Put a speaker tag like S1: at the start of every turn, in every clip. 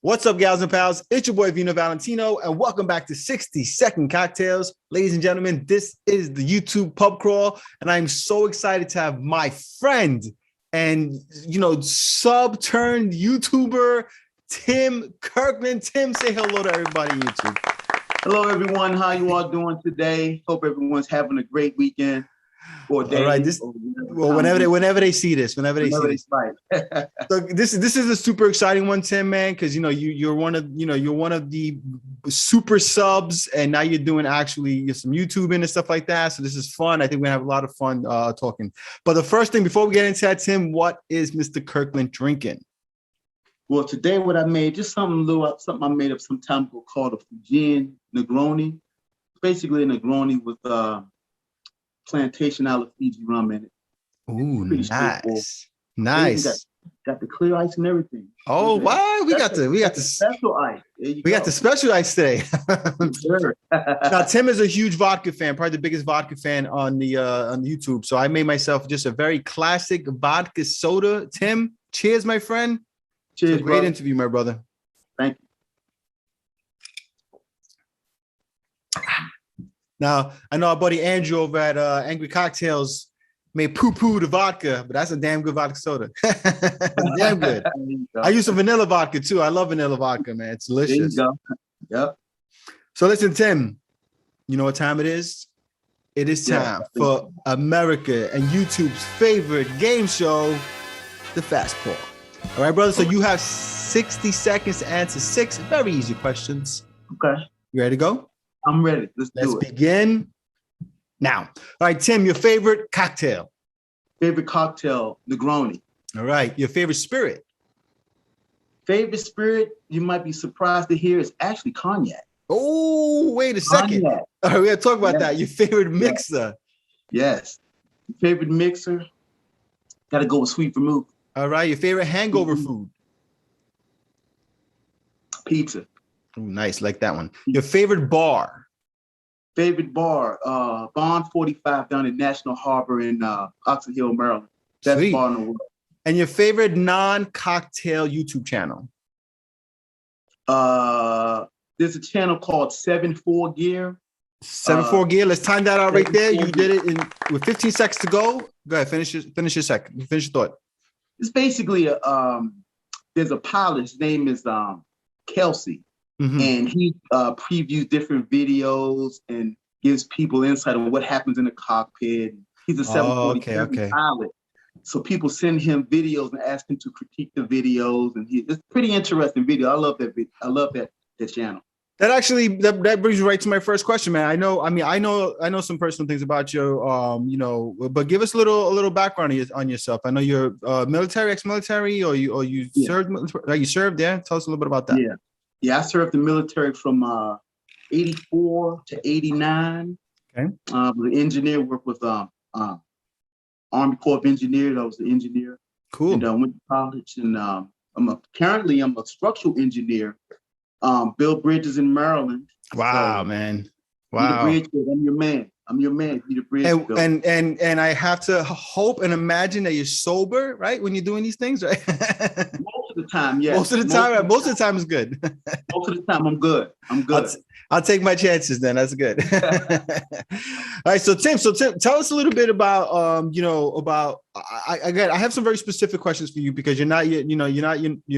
S1: What's up, gals and pals? It's your boy Vino Valentino, and welcome back to 60-Second Cocktails. Ladies and gentlemen, this is the YouTube PubCrawl, and I'm so excited to have my friend and, sub-turned YouTuber, Tim Kirkland. Tim, say hello to everybody on YouTube.
S2: Hello, everyone. How you all doing today? Hope everyone's having a great weekend. Or day,
S1: all right, whenever they see this.
S2: Right.
S1: So this is a super exciting one, Tim, man, because you're one of the super subs, and now you're doing actually some YouTubing and stuff like that. So this is fun. I think we're gonna have a lot of fun talking. But the first thing before we get into that, Tim, what is Mr. Kirkland drinking?
S2: Well, today what I made, just something I made up some time ago called a Fijian Negroni. Basically a Negroni with plantation out Fiji rum in it.
S1: Ooh, nice.
S2: Got the clear ice and everything.
S1: Oh, wow, we got the
S2: special ice.
S1: Got the special ice today.
S2: Sure.
S1: Now, Tim is a huge vodka fan, probably the biggest vodka fan on YouTube. So I made myself just a very classic vodka soda. Tim, cheers, my friend.
S2: Cheers,
S1: great interview, my brother.
S2: Thank you.
S1: Now, I know our buddy Andrew over at Angry Cocktails may poo-poo the vodka, but that's a damn good vodka soda. Damn good. I use some vanilla vodka too. I love vanilla vodka, man. It's delicious.
S2: There you go. Yep.
S1: So listen, Tim, you know what time it is? It is time for America and YouTube's favorite game show, the Fast Paw. All right, brother. So you have 60 seconds to answer 6 very easy questions.
S2: Okay.
S1: You ready to go?
S2: I'm ready. Let's
S1: begin now. All right, Tim, your favorite cocktail?
S2: Favorite cocktail, Negroni.
S1: All right, your favorite spirit?
S2: Favorite spirit, you might be surprised to hear, is actually cognac.
S1: Oh, wait a second.
S2: Cognac.
S1: All right, we got to talk about that. Your favorite mixer?
S2: Yes. Your favorite mixer, got to go with sweet vermouth.
S1: All right, your favorite hangover food?
S2: Pizza.
S1: Oh, nice, like that one. Your favorite bar?
S2: Favorite bar, Bond 45 down in National Harbor in Oxon Hill, Maryland. Best
S1: Sweet.
S2: bar in the world.
S1: And your favorite non-cocktail YouTube channel?
S2: There's a channel called 7-4 Gear.
S1: 7-4 Gear. Let's time that out right there. You did it with 15 seconds to go. Go ahead, finish your thought.
S2: It's basically there's a pilot. His name is Kelsey. Mm-hmm. And he previews different videos and gives people insight on what happens in the cockpit. He's a 747 pilot. So people send him videos and ask him to critique the videos. And it's a pretty interesting video. I love that video. I love that channel. That
S1: actually that brings me right to my first question, man. I know some personal things about you, but give us a little background on yourself. I know you're military, ex-military, or you served. You served, yeah. Tell us a little bit about that.
S2: Yeah, I served the military from 84 to 89.
S1: Okay.
S2: I was an engineer, worked with Army Corps of Engineers. I was an engineer.
S1: Cool.
S2: And went to college, and currently I'm a structural engineer. Build bridges in Maryland.
S1: Wow,
S2: so,
S1: man. Wow.
S2: I'm your man. I'm your man. Be the bridge
S1: and I have to hope and imagine that you're sober, right? When you're doing these things, right?
S2: Most of the time, yes.
S1: Most of the time is good.
S2: Most of the time, I'm good.
S1: I'll take my chances then. That's good. All right. So Tim, tell us a little bit about, I have some very specific questions for you because you're not your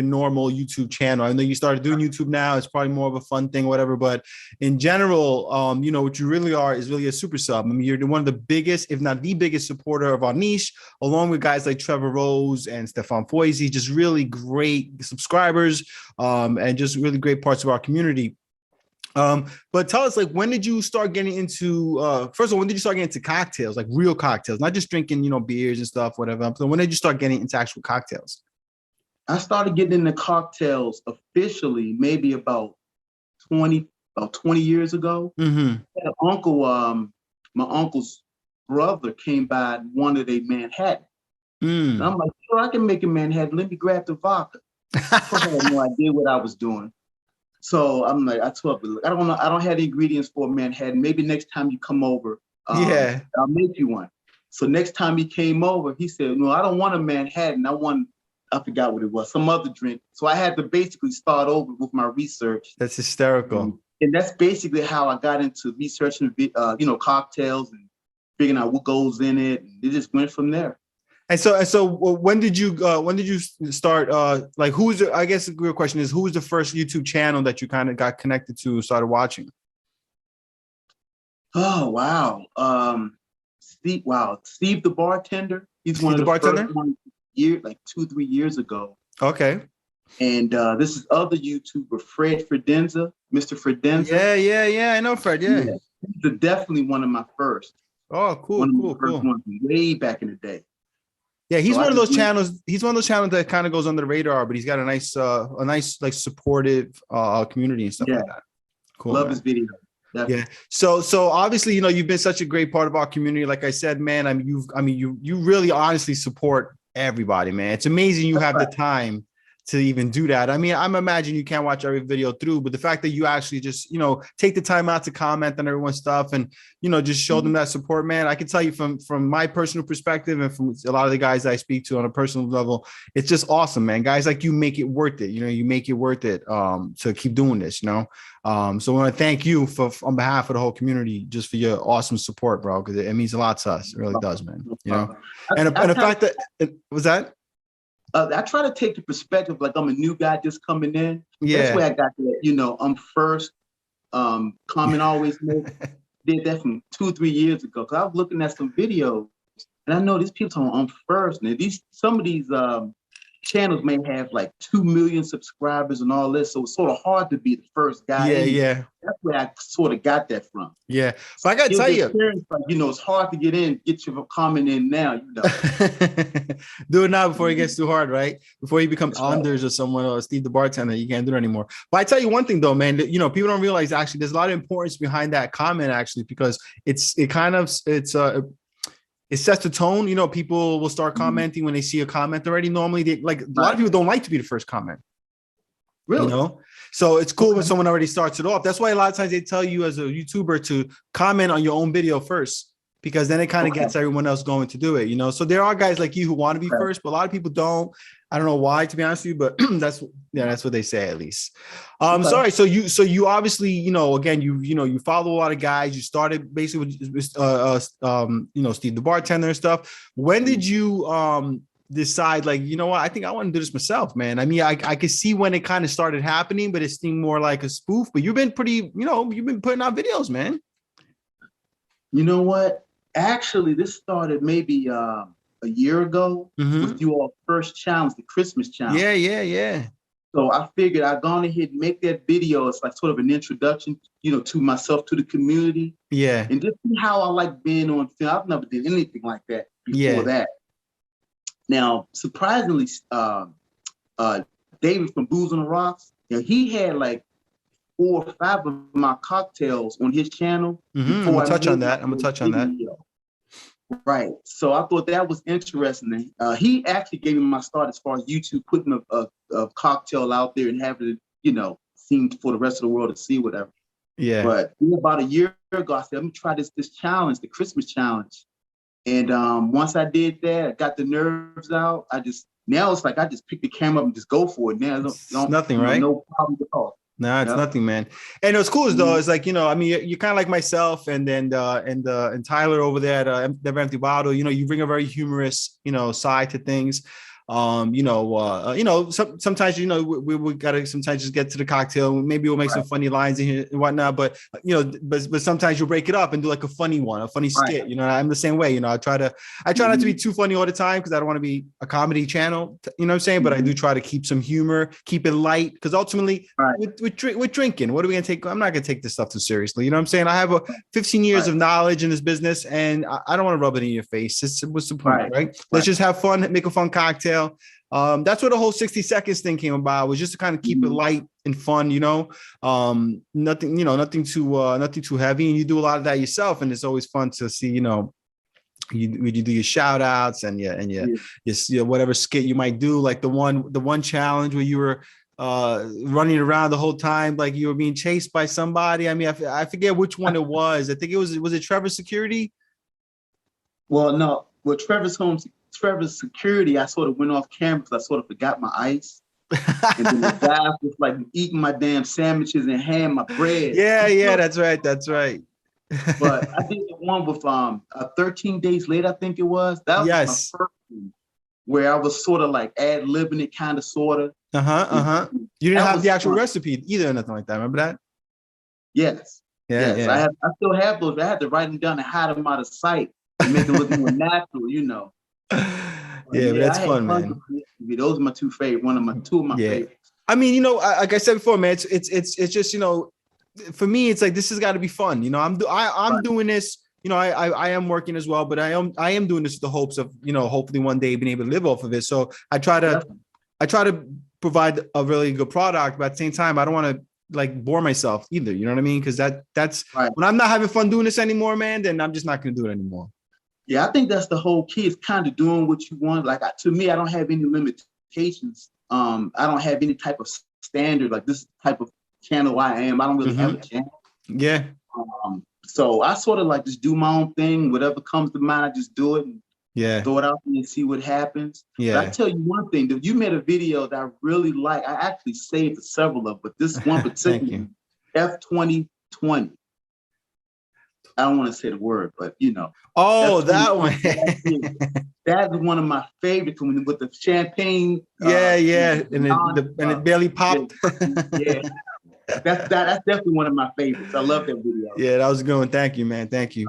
S1: normal YouTube channel. I know you started doing YouTube now. It's probably more of a fun thing, whatever. But in general, what you really are is really a super sub. I mean, you're one of the biggest, if not the biggest supporter of our niche, along with guys like Trevor Rose and Stefan Foisey, just really great subscribers, and just really great parts of our community. But tell us, like, when did you start getting into, first of all, when did you start getting into cocktails, like real cocktails, not just drinking, beers and stuff, whatever. So when did you start getting into actual cocktails?
S2: I started getting into cocktails officially maybe about 20 years ago.
S1: Mm-hmm.
S2: My uncle's brother came by and wanted a Manhattan. And I'm like, sure, I can make a Manhattan. Let me grab the vodka. I had no idea what I was doing. So I'm like, I told him, I don't have the ingredients for a Manhattan. Maybe next time you come over, I'll make you one. So next time he came over, he said, no, I don't want a Manhattan. I want I forgot what it was, some other drink. So I had to basically start over with my research.
S1: That's hysterical.
S2: And that's basically how I got into researching, cocktails and figuring out what goes in it. And it just went from there.
S1: And so when did you start, like, I guess the real question is, who was the first YouTube channel that you kind of got connected to, started watching?
S2: Oh, wow. Steve the bartender. He's one of the bartender? First ones like 2-3 years ago.
S1: Okay.
S2: And this is other YouTuber, Fred Fredenza, Mr. Fredenza.
S1: Yeah. I know Fred. Yeah.
S2: He's definitely one of my first.
S1: Oh, cool.
S2: Ones way back in the day.
S1: Yeah, he's one of those channels. He's one of those channels that kind of goes under the radar, but he's got a nice like supportive community and stuff like that. Cool.
S2: Love his video. Definitely.
S1: Yeah. So obviously, you've been such a great part of our community. Like I said, man, you really honestly support everybody, man. It's amazing you have the time to even do that. I mean, I'm imagining you can't watch every video through, but the fact that you actually just, take the time out to comment on everyone's stuff and, just show them that support, man. I can tell you from my personal perspective and from a lot of the guys I speak to on a personal level, it's just awesome, man. Guys like you make it worth it. You make it worth it to keep doing this, So I want to thank you on behalf of the whole community, just for your awesome support, bro, because it means a lot to us. It really does, man. And the fact that was that.
S2: I try to take the perspective like I'm a new guy just coming in.
S1: Yeah.
S2: That's where I got that, I'm first. Comment always did that from 2-3 years ago. Cause I was looking at some videos and I know these people talking I'm first. And some of these channels may have like 2 million subscribers and all this. So it's sort of hard to be the first guy.
S1: Yeah.
S2: That's where I sort of got that from.
S1: Yeah. But I gotta tell you,
S2: it's hard to get your comment in now,
S1: Do it now before it gets too hard, right? Before you become Anders or someone or Steve the bartender, you can't do it anymore. But I tell you one thing though, man, people don't realize actually there's a lot of importance behind that comment actually, because it sets the tone. People will start commenting when they see a comment already. Normally, a lot of people don't like to be the first comment.
S2: Really?
S1: So it's cool when someone already starts it off. That's why a lot of times they tell you as a YouTuber to comment on your own video first, because then it kind of gets everyone else going to do it. So there are guys like you who want to be first, but a lot of people don't. I don't know why, to be honest with you, but that's what they say at least. Sorry. So you obviously, again, you follow a lot of guys. You started basically with Steve the bartender and stuff. When did you decide, like, what, I think I want to do this myself, man? I mean, I could see when it kind of started happening, but it seemed more like a spoof. But you've been you've been putting out videos, man.
S2: You know what? Actually, this started maybe a year ago with you all first challenge, the Christmas challenge.
S1: Yeah.
S2: So I figured I'd gone ahead and make that video. It's like sort of an introduction, to myself, to the community.
S1: Yeah.
S2: And just see how I like being on film. I've never did anything like that before that. Now, surprisingly, David from Booze on the Rocks, he had like 4 or 5 of my cocktails on his channel.
S1: I'm gonna touch on that.
S2: Right. So I thought that was interesting. He actually gave me my start as far as YouTube putting a cocktail out there and having it, seen for the rest of the world to see, whatever.
S1: Yeah.
S2: But about a year ago, I said, let me try this challenge, the Christmas challenge. And once I did that, I got the nerves out. Now it's like I just pick the camera up and just go for it. Now
S1: it's nothing, right?
S2: No problem at all.
S1: No, it's nothing, man. And what's cool is though, it's like, I mean, you're kind of like myself and Tyler over there at Never Empty Bottle. You bring a very humorous, side to things. Sometimes we gotta sometimes just get to the cocktail. Maybe we'll make some funny lines in here and whatnot. But but sometimes you'll break it up and do like a funny one, a funny skit. I'm the same way. I try not to be too funny all the time because I don't want to be a comedy channel. You know what I'm saying? But I do try to keep some humor, keep it light, because ultimately we're drinking. What are we gonna take? I'm not gonna take this stuff too seriously. You know what I'm saying? I have 15 years of knowledge in this business, and I don't want to rub it in your face. What's the point, right? Let's just have fun, make a fun cocktail. That's where the whole 60 seconds thing came about, was just to kind of keep it light and fun, nothing too heavy. And you do a lot of that yourself. And it's always fun to see, you do your shout outs and whatever skit you might do, like the one challenge where you were running around the whole time, like you were being chased by somebody. I mean, I forget which one it was. I think was it Trevor's Security?
S2: Well, no. Well, Trevor's Trevor's security, I sort of went off camera because I sort of forgot my ice. And then the guys was like eating my damn sandwiches and ham, my bread.
S1: Yeah, that's right. That's right.
S2: But I did the one with 13 days later, I think it was. That was my
S1: Yes.
S2: first one where I was sort of like ad-libbing it, kind of, sort of.
S1: You didn't have the actual recipe either or nothing like that. Remember that?
S2: Yes.
S1: Yeah.
S2: I still have those. I had to write them down and hide them out of sight to make them look more natural, you know.
S1: But that's fun, man.
S2: Those are my two favorite. Two of my favorites.
S1: I mean, you know, like I said before, man, it's just, you know, for me, it's like this has got to be fun. You know, I'm doing this. You know, I am working as well, but I am doing this with the hopes of, you know, hopefully one day being able to live off of it. So I try to provide a really good product, but at the same time, I don't want to like bore myself either. You know what I mean? Because that's right. When I'm not having fun doing this anymore, man, then I'm just not going to do it anymore. Yeah,
S2: I think that's the whole key, is kind of doing what you want. Like, to me, I don't have any limitations. I don't have any type of standard, like this type of channel I am. I don't really have a channel.
S1: Yeah.
S2: So I sort of like just do my own thing. Whatever comes to mind, I just do it and throw it out there and see what happens. Yeah. But I tell you one thing, that you made a video that I really like. I actually saved several of, but this one particular, F2020. I don't want to say the word, but you know.
S1: Oh, that one.
S2: That's one of my favorites, with the champagne.
S1: And it barely popped.
S2: Yeah. That's definitely one of my favorites. I love that video.
S1: Yeah, that was a good one. Thank you, man. Thank you.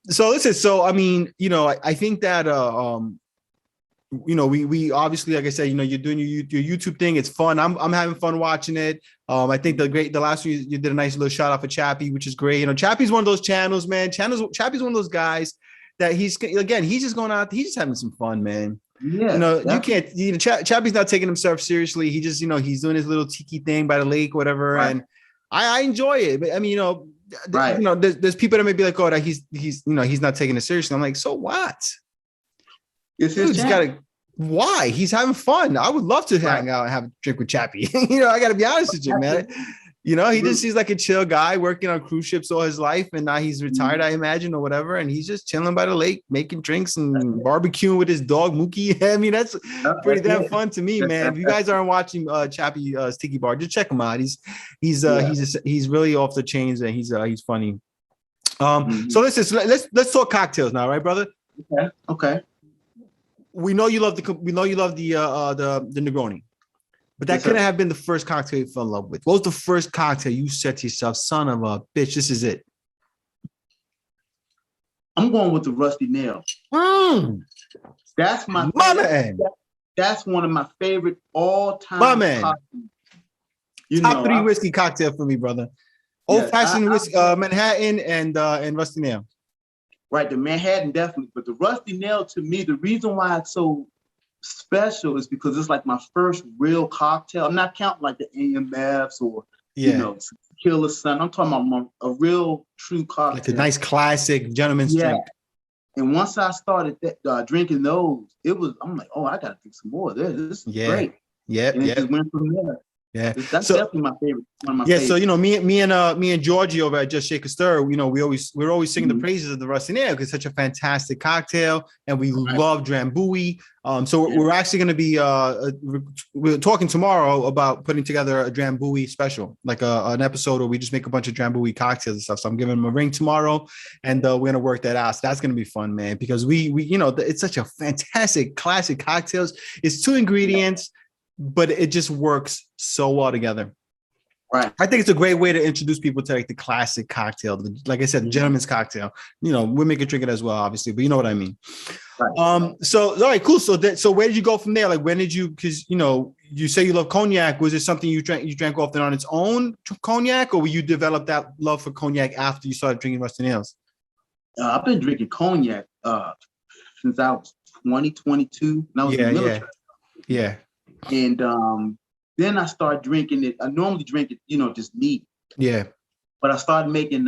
S1: So listen, so I mean, you know, I think that you know, we obviously, like I said, you know, you're doing your YouTube thing. It's fun. I'm having fun watching it. I think the last one you did a nice little shout out for Chappy, which is great. You know, Chappy's one of those channels, man. Chappy's one of those guys that he's just going out, he's just having some fun, man. Yeah, you know, you can't, you know, Chappy's not taking himself seriously. He just, you know, he's doing his little tiki thing by the lake, whatever. Right. And I enjoy it. But I mean, you know, you know, there's people that may be like, oh, that he's, you know, he's not taking it seriously. I'm like, so what?
S2: It's his channel.
S1: Why? He's having fun. I would love to hang out and have a drink with Chappy. You know, I got to be honest with you, man. You know, he's like a chill guy working on cruise ships all his life. And now he's retired, I imagine, or whatever. And he's just chilling by the lake, making drinks and barbecuing with his dog, Mookie. I mean, that's pretty damn fun to me, man. If you guys aren't watching Chappy's Tiki Bar, just check him out. He's really off the chains and he's funny. So let's talk cocktails now, right, brother?
S2: Okay.
S1: We know you love the Negroni. But that couldn't have been the first cocktail you fell in love with. What was the first cocktail you said to yourself, son of a bitch, this is it?
S2: I'm going with the Rusty Nail. That's my
S1: man.
S2: That's one of my favorite all-time
S1: cocktails. Top three whiskey cocktail for me, brother. Old-fashioned whiskey, Manhattan and Rusty Nail.
S2: Right, the Manhattan definitely. But the Rusty Nail, to me, the reason why it's so special is because it's like my first real cocktail. I'm not counting like the AMFs or you know, Killer Sun. I'm talking about a real true cocktail,
S1: like a nice classic gentleman's drink.
S2: And once I started drinking those, I'm like, oh, I gotta drink some more. This is great. And it just went from there.
S1: Yeah,
S2: that's definitely my favorite. One of my favorites.
S1: So you know, me and Georgie over at Just Shake a Stir, you know, we're always singing the praises of the Rusty Nail because it's such a fantastic cocktail, and we love drambuie. So we're actually going to be we're talking tomorrow about putting together a drambuie special, like an episode where we just make a bunch of drambuie cocktails and stuff. So I'm giving him a ring tomorrow, and we're going to work that out. So that's going to be fun, man, because we you know, it's such a fantastic classic cocktails. It's 2 ingredients. But it just works so well together.
S2: Right.
S1: I think it's a great way to introduce people to like the classic cocktail. Like I said, gentleman's cocktail. You know, women can drink it as well, obviously, but you know what I mean. Right. So all right, cool. So where did you go from there? Like, when did you? Because you know, you say you love cognac. Was it something you drank often on its own, cognac, or will you develop that love for cognac after you started drinking Rusty Nails?
S2: I've been drinking cognac since I was 22. And I was in the military.
S1: Yeah.
S2: And then I started drinking it. I normally drink it, you know, just neat.
S1: Yeah.
S2: But I started making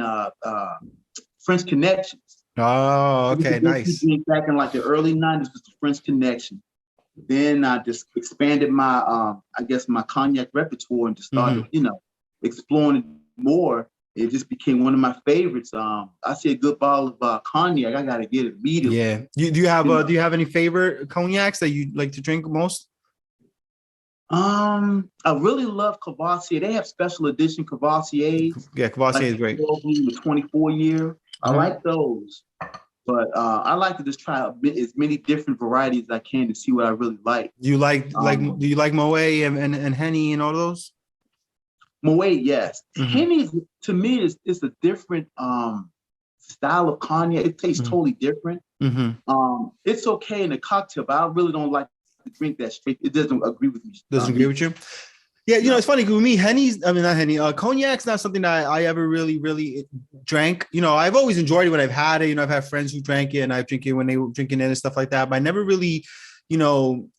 S2: French Connections.
S1: Oh, okay, nice.
S2: Back in like the early 90s was the French Connection. Then I just expanded my, I guess, my cognac repertoire and just started, you know, exploring it more. it just became one of my favorites. I see a good bottle of cognac, I gotta get it immediately.
S1: Yeah. Do you have any favorite cognacs that you like to drink most?
S2: I really love Cavassier. They have special edition Cavassiers.
S1: Yeah, Cavassier
S2: like
S1: is great.
S2: The 24 year. I like those. But I like to just try as many different varieties as I can to see what I really like.
S1: Do you like do you like Moet and Henny and all those?
S2: Moet, yes. Henny to me is a different style of cognac. It tastes totally different. It's okay in a cocktail, but I really don't like to drink that straight. It doesn't agree with me.
S1: Doesn't agree with you? Yeah, you know, it's funny with me. Cognac's not something that I ever really drank. You know, I've always enjoyed it when I've had it. You know, I've had friends who drank it, and I drink it when they were drinking it and stuff like that. But I never really, you know,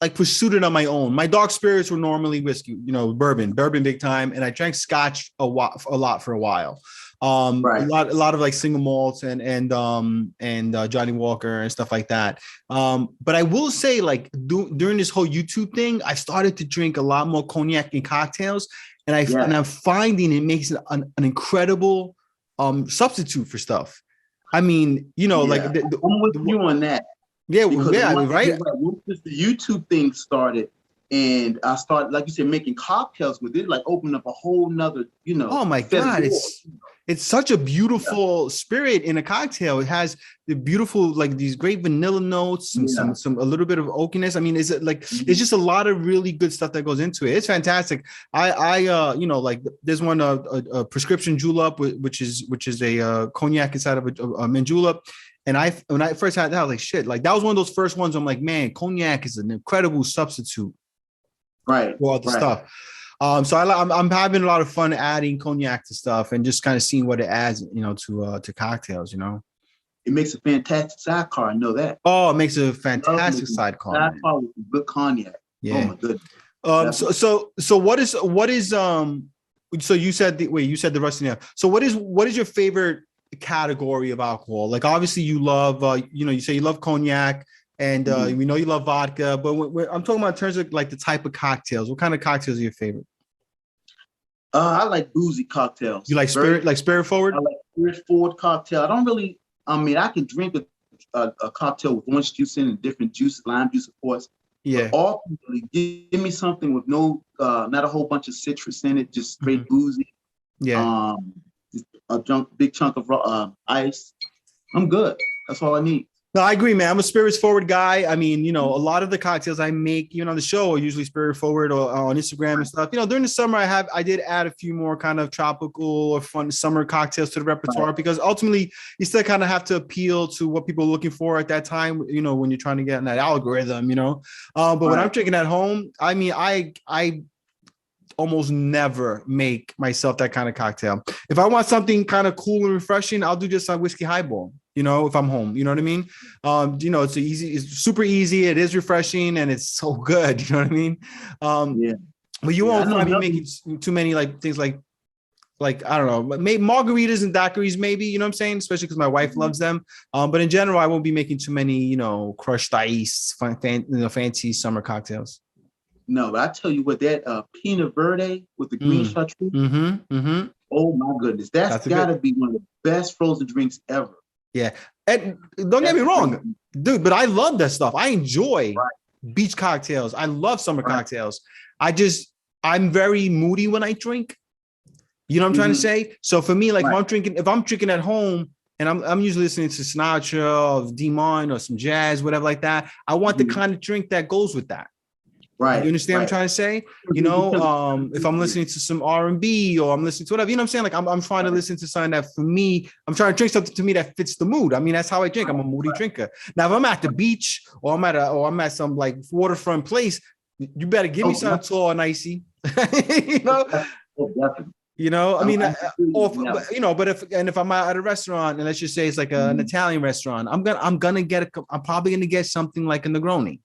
S1: like pursued it on my own. My dark spirits were normally whiskey, you know, bourbon big time, and I drank Scotch a lot for a while. Right. a lot of like single malts and Johnny Walker and stuff like that. But I will say, like during this whole YouTube thing, I started to drink a lot more cognac in cocktails, and I'm finding it makes an incredible substitute for stuff. I mean, you know, like
S2: I'm with you on that.
S1: Yeah, right.
S2: Once the YouTube thing started, and I started, like you said, making cocktails with it, like opened up a whole nother, you know.
S1: Oh my God, it's such a beautiful spirit in a cocktail. It has the beautiful, like these great vanilla notes and some a little bit of oakiness. I mean, is it like it's just a lot of really good stuff that goes into it. It's fantastic. I you know, like there's one a prescription julep, which is a cognac inside of a mint julep. And when I first had that, I was like, shit, like that was one of those first ones. I'm like, man, cognac is an incredible substitute.
S2: Right.
S1: For all the stuff. So I'm having a lot of fun adding cognac to stuff and just kind of seeing what it adds, you know, to cocktails, you know.
S2: It makes a fantastic sidecar. I know that.
S1: Oh, it makes a fantastic sidecar.
S2: Sidecar with good cognac.
S1: Yeah.
S2: Oh my goodness.
S1: So what is so you said the Rusty Nail. So what is your favorite category of alcohol? Like obviously you love you know, you say you love cognac. And we know you love vodka, but I'm talking about in terms of like the type of cocktails. What kind of cocktails are your favorite?
S2: I like boozy cocktails.
S1: You like spirit forward?
S2: I like spirit forward cocktail. I don't really. I mean, I can drink a cocktail with orange juice in and different juices, lime juice, of course.
S1: Yeah.
S2: But ultimately, give me something with no, not a whole bunch of citrus in it, just straight boozy.
S1: Yeah.
S2: Big chunk of ice. I'm good. That's all I need.
S1: No, I agree, man. I'm a spirits forward guy. I mean, you know, a lot of the cocktails I make, even on the show, are usually spirit forward or on Instagram and stuff. You know, during the summer, I did add a few more kind of tropical or fun summer cocktails to the repertoire because ultimately you still kind of have to appeal to what people are looking for at that time. You know, when you're trying to get in that algorithm, you know. But when I'm drinking at home, I mean, I almost never make myself that kind of cocktail. If I want something kind of cool and refreshing, I'll do just a whiskey highball. You know, if I'm home, you know what I mean? You know, it's super easy. It is refreshing and it's so good. You know what I mean? But you won't find me making too many like things like I don't know, maybe margaritas and daiquiris, maybe, you know what I'm saying? Especially because my wife loves them. But in general, I won't be making too many, you know, crushed ice, fancy summer cocktails.
S2: No, but I tell you what, that Pinot Verde with the green chartreuse. Oh my goodness, that's gotta be one of the best frozen drinks ever.
S1: Yeah, and don't get me wrong, dude, but I love that stuff. I enjoy beach cocktails. I love summer cocktails. I'm very moody when I drink. You know what I'm trying to say? So for me, like if I'm drinking at home and I'm usually listening to Sinatra or D-Mon or some jazz, whatever like that, I want the kind of drink that goes with that. Right. You understand what I'm trying to say? You know, if I'm listening to some R&B or I'm listening to whatever, you know what I'm saying? Like I'm trying to listen to something that for me, I'm trying to drink something to me that fits the mood. I mean, that's how I drink. I'm a moody drinker. Now, if I'm at the beach or I'm at some like waterfront place, you better give me something tall and icy. You know? You know, I mean, you know, but if I'm at a restaurant and let's just say it's like an Italian restaurant, I'm probably gonna get something like a Negroni.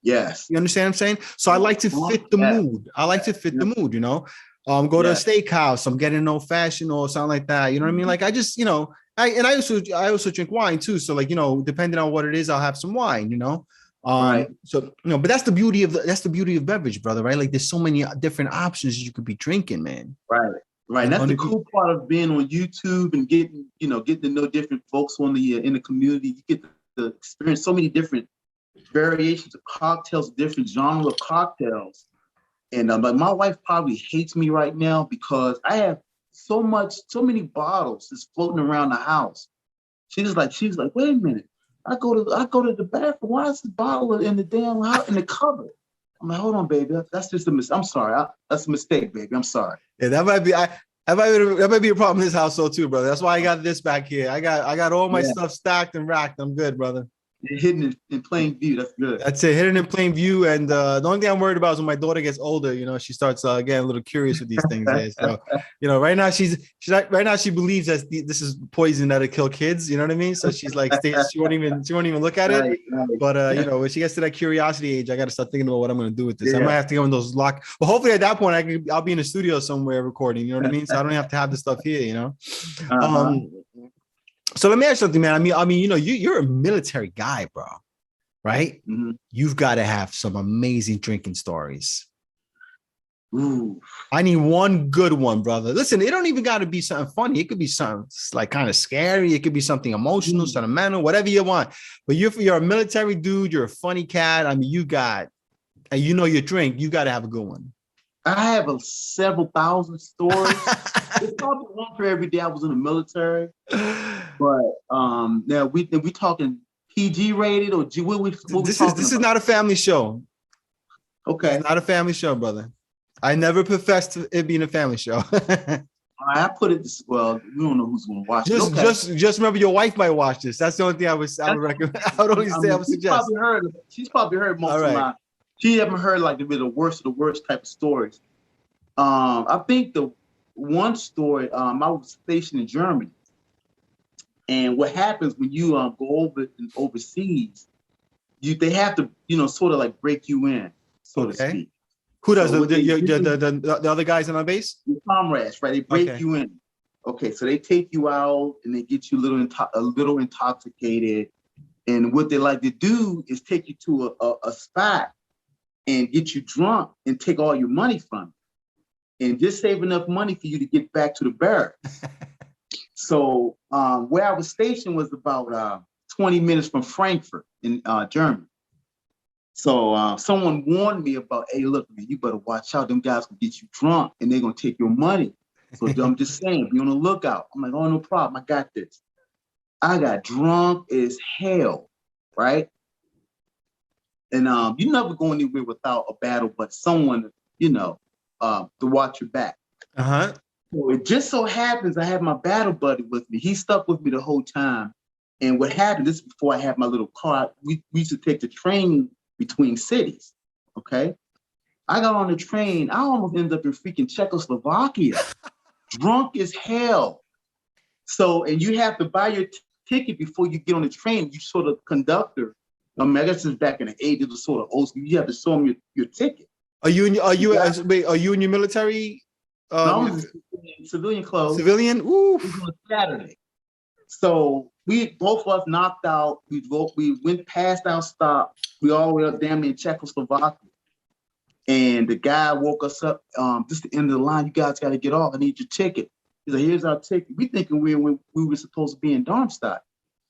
S2: Yes.
S1: You understand what I'm saying? So I like to fit the mood. I like to fit the mood, you know. Go to a steakhouse, I'm getting an old fashioned or something like that. You know what I mean? Like I just, you know, I also drink wine too. So like, you know, depending on what it is, I'll have some wine, you know. So but that's the beauty of beverage, brother, right? Like there's so many different options you could be drinking, man.
S2: Right. And that's the cool part of being on YouTube and getting to know different folks on the in the community. You get to experience so many different variations of cocktails, different genre of cocktails. And like my wife probably hates me right now because I have so many bottles just floating around the house. She's like, wait a minute. I go to the bathroom. Why is the bottle in the damn house in the cupboard? I'm like, hold on, baby. That's just a mistake. I'm sorry. That's a mistake, baby. I'm sorry.
S1: Yeah, that might be a problem in this household too, brother. That's why I got this back here. I got all my stuff stacked and racked. I'm good, brother.
S2: Hidden in plain view. That's good.
S1: That's it. Hidden in plain view. And the only thing I'm worried about is when my daughter gets older, she starts getting a little curious with these things. So, right now she believes that this is poison that'll kill kids. You know what I mean? So she's like, she won't even look at it. Right. But when she gets to that curiosity age, I got to start thinking about what I'm going to do with this. I might have to go in those lock. But hopefully at that point, I'll be in a studio somewhere recording. You know what I mean? So I don't have to have this stuff here. So let me ask you something, man. I mean, you're a military guy, bro, right? Mm-hmm. You've got to have some amazing drinking stories.
S2: Ooh.
S1: I need one good one, brother. Listen, it don't even got to be something funny. It could be something like kind of scary. It could be something emotional, sentimental, whatever you want. But you're a military dude. You're a funny cat. I mean, you your drink. You got to have a good one.
S2: I have several thousand stories. It's probably one for every day I was in the military. But now we talking PG rated or G? This
S1: is not a family show.
S2: Okay,
S1: it's not a family show, brother. I never professed to it being a family show.
S2: I put it this well. We don't know who's going to watch it. Okay.
S1: Just remember, your wife might watch this. That's the only thing I would recommend. I would only say I would suggest.
S2: She's probably heard most of my. She haven't heard like the worst of the worst type of stories. I think the one story, I was stationed in Germany. And what happens when you go overseas, they have to, sort of like break you in, so to speak.
S1: Who does the other guys on our base?
S2: The comrades, right? They break you in. Okay, so they take you out and they get you a little intoxicated. And what they like to do is take you to a spot and get you drunk and take all your money from you and just save enough money for you to get back to the barracks. So where I was stationed was about 20 minutes from Frankfurt in Germany. So someone warned me about, hey, look, man, you better watch out. Them guys will get you drunk and they're going to take your money. So I'm just saying, be on the lookout. I'm like, oh, no problem. I got this. I got drunk as hell, right? And you never go anywhere without a battle, but someone, to watch your back.
S1: Uh-huh.
S2: So it just so happens I have my battle buddy with me. He stuck with me the whole time. And what happened, this is before I had my little car, we used to take the train between cities, okay? I got on the train. I almost ended up in freaking Czechoslovakia, drunk as hell. So, and you have to buy your ticket before you get on the train. You sort of conductor. I guess it's back in the 80s, it was sort of old school. You have to show them your ticket.
S1: Are you in your military?
S2: No, I was in civilian clothes.
S1: Civilian? Ooh.
S2: It was on Saturday. So we both of us knocked out. We went past our stop. We all went up damn near Czechoslovakia. And the guy woke us up. This is the end of the line. You guys got to get off. I need your ticket. He's like, here's our ticket. We thinking we were supposed to be in Darmstadt.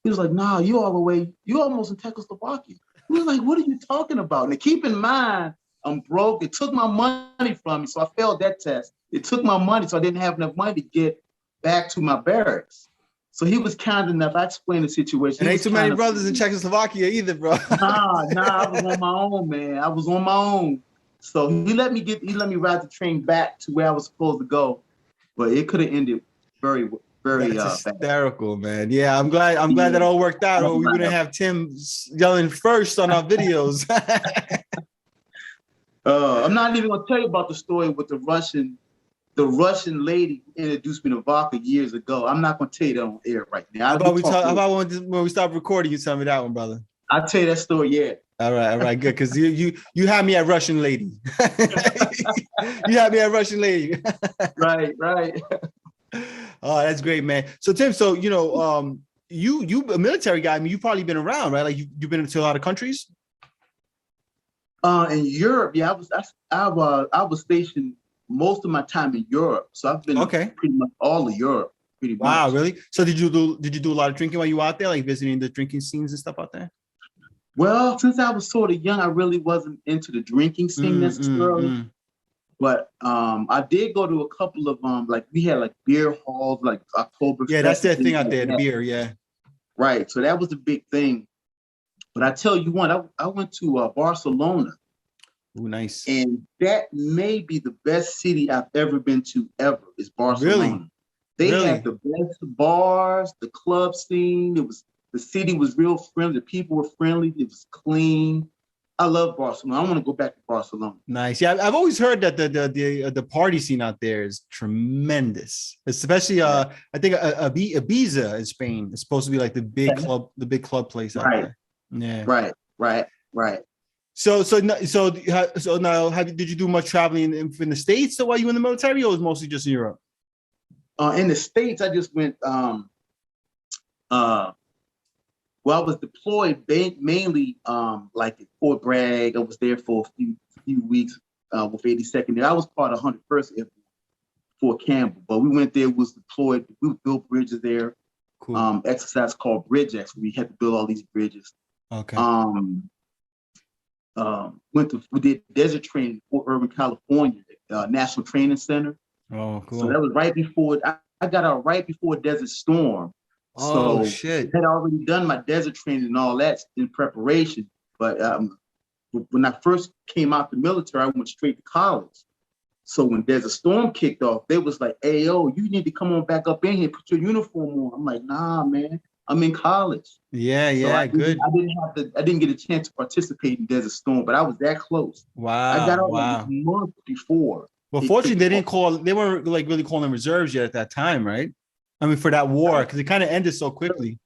S2: He was like, nah, you all the way. You almost in Czechoslovakia. We were like, what are you talking about? Now keep in mind, I'm broke. It took my money from me, so I failed that test. It took my money, so I didn't have enough money to get back to my barracks. So he was kind enough. I explained the situation.
S1: And ain't too many brothers in Czechoslovakia either, bro.
S2: Nah, I was on my own, man. I was on my own. So he let me ride the train back to where I was supposed to go, but it could have ended very, very
S1: hysterical, man. Yeah, I'm glad that all worked out, or we wouldn't have Tim yelling first on our videos.
S2: I'm not even gonna tell you about the story with the Russian lady who introduced me to vodka years ago. I'm not gonna tell you that on air right now.
S1: How about when we stop recording, you tell me that one, brother?
S2: I'll tell you that story, yeah.
S1: All right, good. Because you had me at Russian lady. You had me at Russian lady.
S2: Right.
S1: Oh, that's great, man. So Tim, you a military guy. I mean, you've probably been around, right? Like you've been into a lot of countries.
S2: In Europe, yeah, I was stationed most of my time in Europe, so I've been to
S1: Okay.
S2: pretty much all of Europe, pretty
S1: Wow,
S2: much.
S1: really? So did you do a lot of drinking while you were out there, like visiting the drinking scenes and stuff out there?
S2: Well, since I was sort of young, I really wasn't into the drinking scene
S1: Mm, mm,
S2: necessarily.
S1: mm.
S2: But I did go to a couple of like we had like beer halls, like
S1: Yeah, that's
S2: Oktoberfest and
S1: their
S2: things
S1: thing out
S2: like
S1: there, the
S2: that.
S1: beer. Yeah.
S2: Right. So that was the big thing. But I tell you what, I went to Barcelona,
S1: Ooh, nice.
S2: and that may be the best city I've ever been to ever is
S1: Really?
S2: Barcelona. They had
S1: Really?
S2: the best bars, the club scene. The city was real friendly. The people were friendly. It was clean. I love Barcelona. I want to go back to Barcelona.
S1: Nice. Yeah, I've always heard that the party scene out there is tremendous, especially
S2: Yeah.
S1: I think Ibiza in Spain is supposed to be like the big club place out
S2: Right,
S1: there. Yeah.
S2: right, right, right.
S1: So now did you do much traveling in the States while you were in the military, or was it mostly just in Europe?
S2: In the States, I just went. Uh, well, I was deployed mainly like at Fort Bragg. I was there for a few weeks with 82nd. I was part of 101st Airborne Fort Campbell, but we went there. Was deployed. We built bridges there.
S1: Cool.
S2: Exercise called Bridge X. We had to build all these bridges.
S1: Okay.
S2: We did desert training in Fort Irvine, California, National Training Center.
S1: Oh,
S2: So
S1: cool.
S2: that was right before I got out right before Desert Storm.
S1: Oh
S2: So
S1: shit.
S2: I had already done my desert training and all that in preparation. But when I first came out the military, I went straight to college. So when Desert Storm kicked off, they was like, "Hey, yo, you need to come on back up in here, put your uniform on." I'm like, "Nah, man, I'm in college."
S1: Yeah,
S2: So
S1: yeah, good.
S2: I didn't get a chance to participate in Desert Storm, but I was that close. I got
S1: Wow,
S2: out like a
S1: wow.
S2: month before
S1: Well,
S2: it
S1: fortunately,
S2: kicked off.
S1: they weren't like really calling reserves yet at that time, right? I mean, for that war, because it kind of ended so quickly.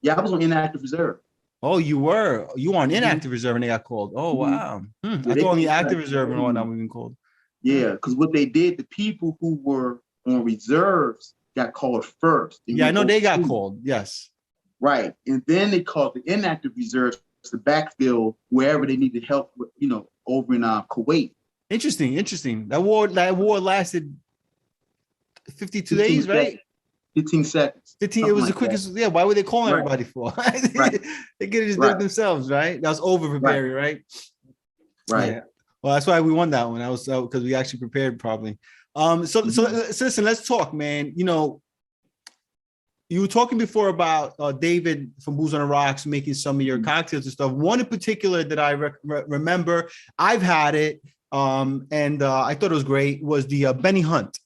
S2: Yeah, I was on inactive reserve.
S1: Oh, you were on
S2: Mm-hmm.
S1: inactive reserve and they got called. Oh,
S2: Mm-hmm.
S1: wow.
S2: Yeah,
S1: I
S2: they
S1: thought only
S2: came
S1: active
S2: back.
S1: reserve and whatnot we've been called.
S2: Yeah, because what they did, the people who were on reserves got called first.
S1: Yeah, I know they got
S2: 02.
S1: called. Yes.
S2: Right. And then they called the inactive reserves to backfill wherever they needed help, over in Kuwait.
S1: Interesting. That war lasted 52
S2: 15
S1: days, right?
S2: seconds. 15 seconds.
S1: 15. It
S2: Something
S1: was the
S2: like that.
S1: quickest. Yeah. Why were they calling
S2: Right.
S1: everybody for?
S2: Right.
S1: They could have just did
S2: Right.
S1: it themselves, right? That was over for
S2: Right.
S1: Barry, right?
S2: Right.
S1: Yeah. Well, that's why we won that one. That was because we actually prepared probably. So listen, let's talk, man. You were talking before about David from Booze on the Rocks making some of your cocktails and stuff. One in particular that I remember, I've had it, and I thought it was great, was the Benny Hunt.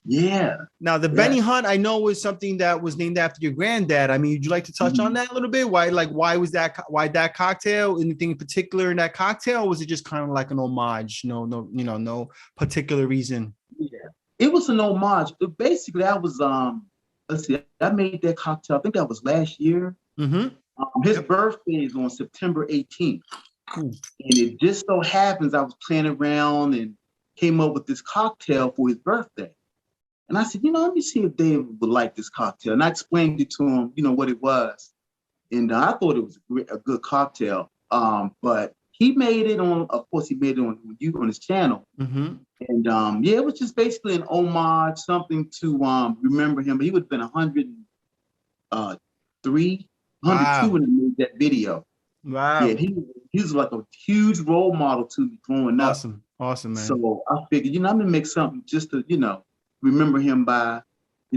S2: Yeah.
S1: Now, the Benny Hunt, I know, was something that was named after your granddad. I mean, would you like to touch on that a little bit? Why was that cocktail? Anything in particular in that cocktail? Or was it just kind of like an homage? No particular reason.
S2: Yeah. It was an homage. But basically, I was let's see, I made that cocktail. I think that was last year.
S1: Mm-hmm.
S2: His birthday is on September 18th.
S1: Cool.
S2: And it just so happens I was playing around and came up with this cocktail for his birthday. And I said, let me see if David would like this cocktail. And I explained it to him, what it was. And I thought it was a good cocktail. But he made it of course, he made it on his channel.
S1: Mm-hmm.
S2: And it was just basically an homage, something to remember him. But he would have been 103, 102 when he made that video.
S1: Wow.
S2: Yeah, he was like a huge role model to me growing up.
S1: Awesome, man.
S2: So I figured, I'm gonna make something just to, remember him by.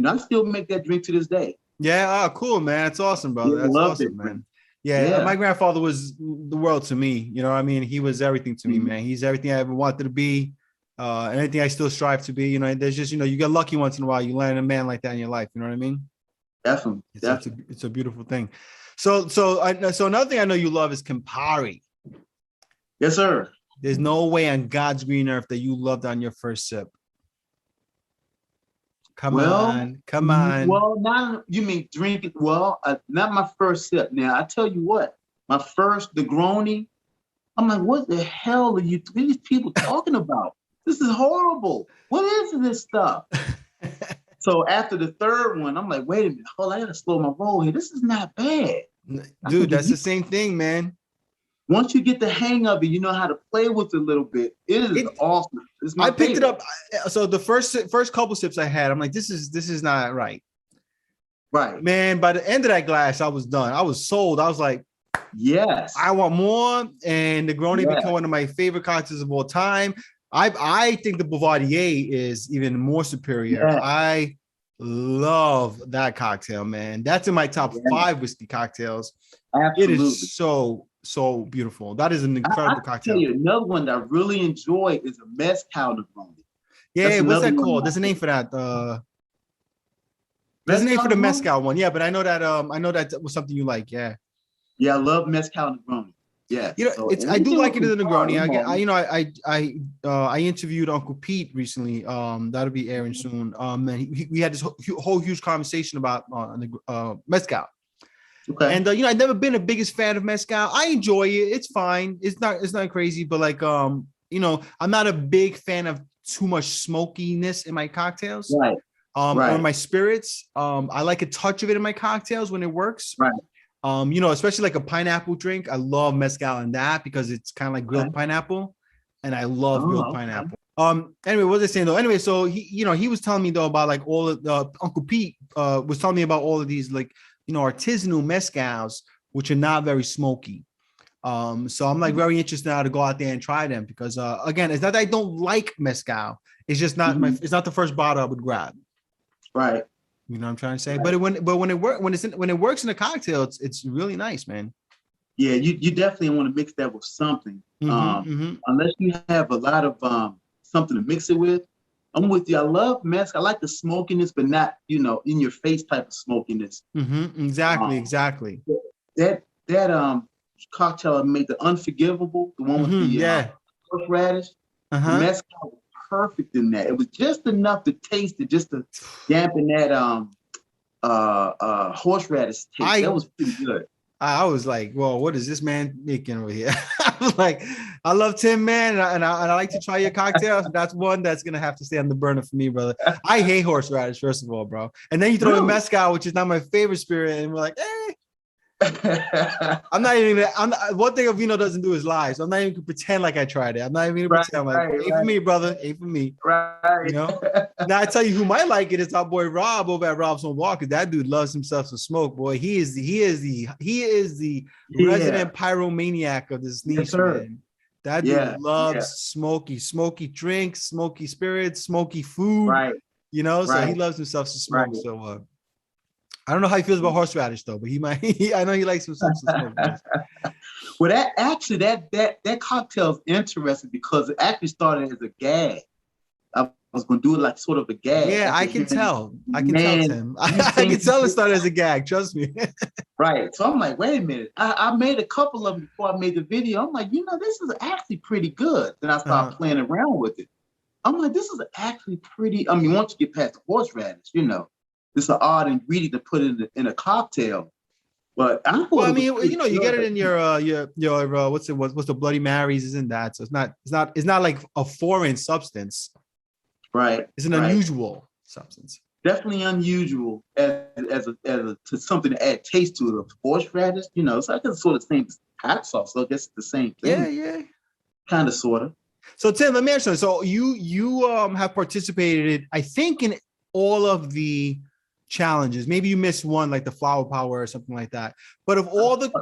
S2: I still make that drink to this day.
S1: Yeah, cool, man. That's awesome, brother. That's awesome, man. Yeah, my grandfather was the world to me. You know what I mean? He was everything to me, man. He's everything I ever wanted to be, and anything I still strive to be. There's just, you get lucky once in a while. You land a man like that in your life. You know what I mean?
S2: Definitely.
S1: It's a beautiful thing. So another thing I know you love is Campari.
S2: Yes, sir.
S1: There's no way on God's green earth that you loved on your first sip. Come on.
S2: Well, now you mean drinking? Well, not my first sip. Now I tell you what, my first Negroni. I'm like, what the hell are these people talking about? This is horrible. What is this stuff? So after the third one, I'm like, wait a minute, hold on, I gotta slow my roll here. This is not bad.
S1: Dude, that's the same thing, man.
S2: once you get the hang of it, you know how to play with it a little bit. It is awesome. It's my
S1: I picked
S2: favorite.
S1: it up. So the first couple sips I had, I'm like, this is not right.
S2: Right.
S1: Man, by the end of that glass, I was done. I was sold. I was like,
S2: yes,
S1: I want more. And Negroni became one of my favorite cocktails of all time. I think the Bouvardier is even more superior.
S2: Yes.
S1: I love that cocktail, man. That's in my top 5 whiskey cocktails.
S2: Absolutely.
S1: It is so beautiful. That is an incredible cocktail.
S2: Tell you, another one that I really enjoy is a Mezcal Negroni.
S1: Yeah, what's that called? There's a name for that. There's a name for the Mezcal one. Yeah, but I know that was something you like. Yeah.
S2: Yeah, I love Mezcal Negroni. Yeah,
S1: you know, I do like it as a Negroni. I interviewed Uncle Pete recently. That'll be airing soon. And we had this whole huge conversation about Mezcal.
S2: Okay.
S1: And I've never been the biggest fan of Mezcal. I enjoy it. It's fine. It's not crazy, but like I'm not a big fan of too much smokiness in my cocktails.
S2: Right.
S1: Or my spirits. I like a touch of it in my cocktails when it works.
S2: Right.
S1: Especially like a pineapple drink. I love Mezcal in that because it's kind of like grilled pineapple, and I love grilled pineapple. Anyway, what was I saying though? Anyway, so he was telling me though about like all of the Uncle Pete was telling me about all of these like artisanal mezcals which are not very smoky. So I'm like very interested now to go out there and try them because again, it's not that I don't like mezcal. It's just not it's not the first bottle I would grab.
S2: Right.
S1: You know what I'm trying to say? Right. But when it works in a cocktail, it's really nice, man.
S2: Yeah, you definitely want to mix that with something. Unless you have a lot of something to mix it with. I'm with you. I love mezcal. I like the smokiness, but not in your face type of smokiness.
S1: Exactly.
S2: That cocktail I made, the Unforgivable, the one with the horseradish. The mezcal was perfect in that. It was just enough to taste it, just to dampen that horseradish taste. That was pretty good.
S1: I was like, well, what is this man making over here? I was like, I love Tim, man, and I like to try your cocktails. That's one that's gonna have to stay on the burner for me, brother. I hate horseradish, first of all, bro. And then you throw in mezcal, which is not my favorite spirit, and we're like, I'm not even. One thing Vino doesn't do is lie, so I'm not even gonna pretend like I tried it. I'm not even gonna pretend. I'm like, for me, brother, ain't for me.
S2: Right.
S1: Now I tell you who might like it is our boy Rob over at Rob's on Walker. That dude loves himself some smoke, boy. He is the resident pyromaniac of this niche, man. That dude loves smoky drinks, smoky spirits, smoky food.
S2: Right.
S1: So he loves himself some smoke. Right. So I don't know how he feels about horseradish though, but I know he likes some smoke.
S2: Well, that cocktail is interesting because it actually started as a gag. I was going to do it like sort of a gag.
S1: Yeah, I can tell. I can tell, Tim. I can tell it started as a gag. Trust me.
S2: Right. So I'm like, wait a minute. I made a couple of them before I made the video. I'm like, this is actually pretty good. Then I started playing around with it. I'm like, this is actually pretty. I mean, once you get past the horseradish, it's an odd ingredient to put in a cocktail, but you
S1: get it in your what's the Bloody Marys is in that, so it's not like a foreign substance,
S2: right?
S1: It's an unusual substance,
S2: definitely unusual as to something to add taste to it. Horseradish, it's like it's sort of the same as hot sauce, so I guess it's the same thing.
S1: Yeah,
S2: kind of, sort of.
S1: So Tim, let me ask you. So you have participated, I think, in all of the challenges. Maybe you missed one, like the flower power or something like that. But of all the,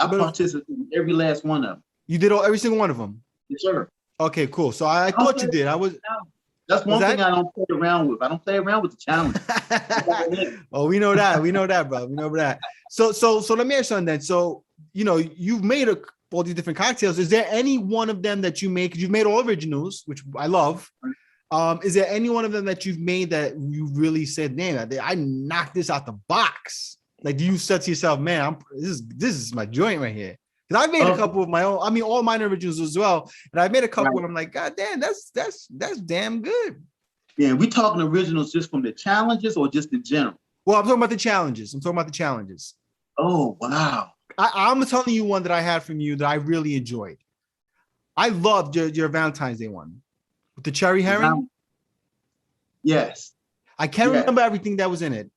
S2: I participated in every last one of them.
S1: You did every single one of them?
S2: Yes, sir.
S1: Okay, cool. So I thought you did.
S2: That's one thing I don't play around with. I don't play around with the challenge.
S1: Oh, we know that. We know that, bro. We know that. So let me ask you something then. So, you've made all these different cocktails. Is there any one of them that you make? Because you've made all originals, which I love. Is there any one of them that you've made that you really said, man, I knocked this out the box? Like, do you said to yourself, man, this is my joint right here? Because I've made a couple of my own. I mean, all mine originals as well, and I've made a couple where I'm like, God damn, that's damn good.
S2: Yeah, we talking originals just from the challenges or just in general?
S1: Well, I'm talking about the challenges.
S2: Oh wow!
S1: I'm telling you one that I had from you that I really enjoyed. I loved your Valentine's Day one. With the cherry herring?
S2: Yes.
S1: I can't remember everything that was in it.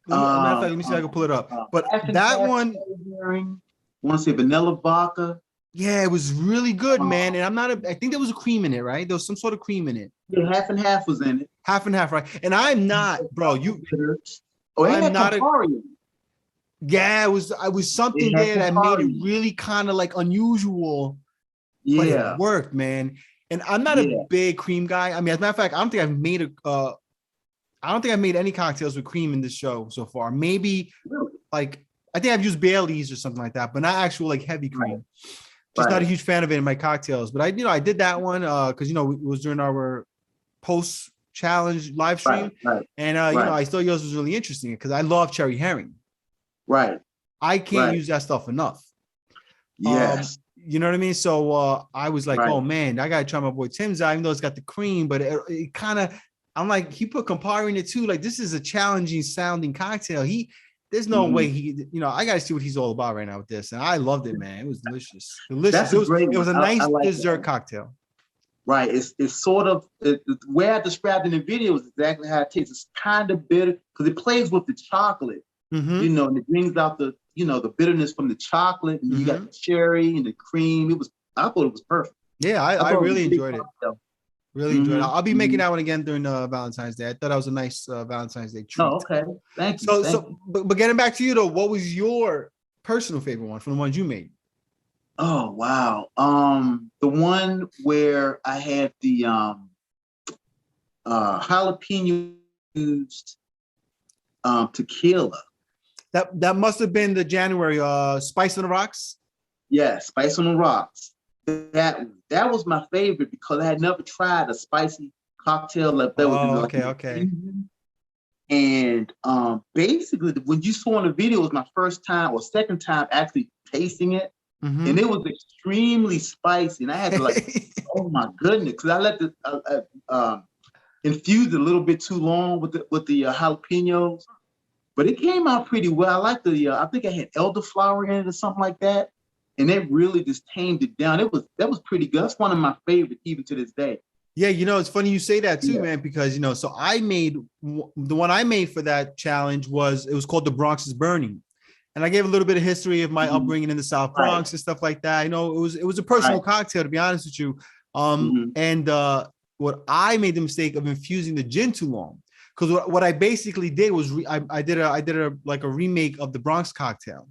S1: Let me see if I can pull it up. But that one...
S2: I want to say vanilla vodka.
S1: Yeah, it was really good, man. And I think there was a cream in it, right? There was some sort of cream in it.
S2: Yeah, half and half was in it.
S1: Half and half, right? And I'm not, bro.
S2: Oh, it
S1: I'm
S2: had
S1: not
S2: Campari.
S1: Yeah, it was something there that made it really kind of like unusual, but it worked, man. And I'm not a big cream guy. I mean, as a matter of fact, I don't think I've made any cocktails with cream in this show so far. Maybe like I think I've used Bailey's or something like that, but not actual like heavy cream. Just not a huge fan of it in my cocktails. But I did that one because it was during our post challenge live stream, and I thought yours was really interesting because I love cherry herring.
S2: Right.
S1: I can't use that stuff enough.
S2: Yes.
S1: You know what I mean? So I was like, oh man, I gotta try my boy Tim's out, even though it's got the cream, but it kind of, I'm like, he put Campari in it too. Like, this is a challenging sounding cocktail. There's no way I gotta see what he's all about right now with this. And I loved it, man. It was delicious. Delicious. It was a nice dessert cocktail.
S2: Right. It's sort of the way I described in the video is exactly how it tastes. It's kind of bitter because it plays with the chocolate. And it brings out the bitterness from the chocolate, and you got the cherry and the cream. I thought it was perfect.
S1: Yeah, I really enjoyed it. Really enjoyed it. I'll be making that one again during Valentine's Day. I thought that was a nice Valentine's Day treat.
S2: Oh, okay. Thank you.
S1: But getting back to you though, what was your personal favorite one from the ones you made?
S2: Oh wow. The one where I had the jalapeno tequila.
S1: That must have been the January Spice on the Rocks.
S2: Yeah, Spice on the Rocks. That was my favorite because I had never tried a spicy cocktail like that.
S1: Okay.
S2: And basically, when you saw in the video, it was my first time or second time actually tasting it, and it was extremely spicy. And I had to oh my goodness, because I let the infuse it a little bit too long with the jalapenos. But it came out pretty well. I like I think I had elderflower in it or something like that. And it really just tamed it down. That was pretty good. That's one of my favorites even to this day.
S1: Yeah, it's funny you say that too, man, because so I made the one I made for that challenge it was called The Bronx is Burning. And I gave a little bit of history of my upbringing in the South Bronx and stuff like that. It was a personal cocktail, to be honest with you. And what I made the mistake of infusing the gin too long. Because what I basically did was I did a remake of the Bronx cocktail.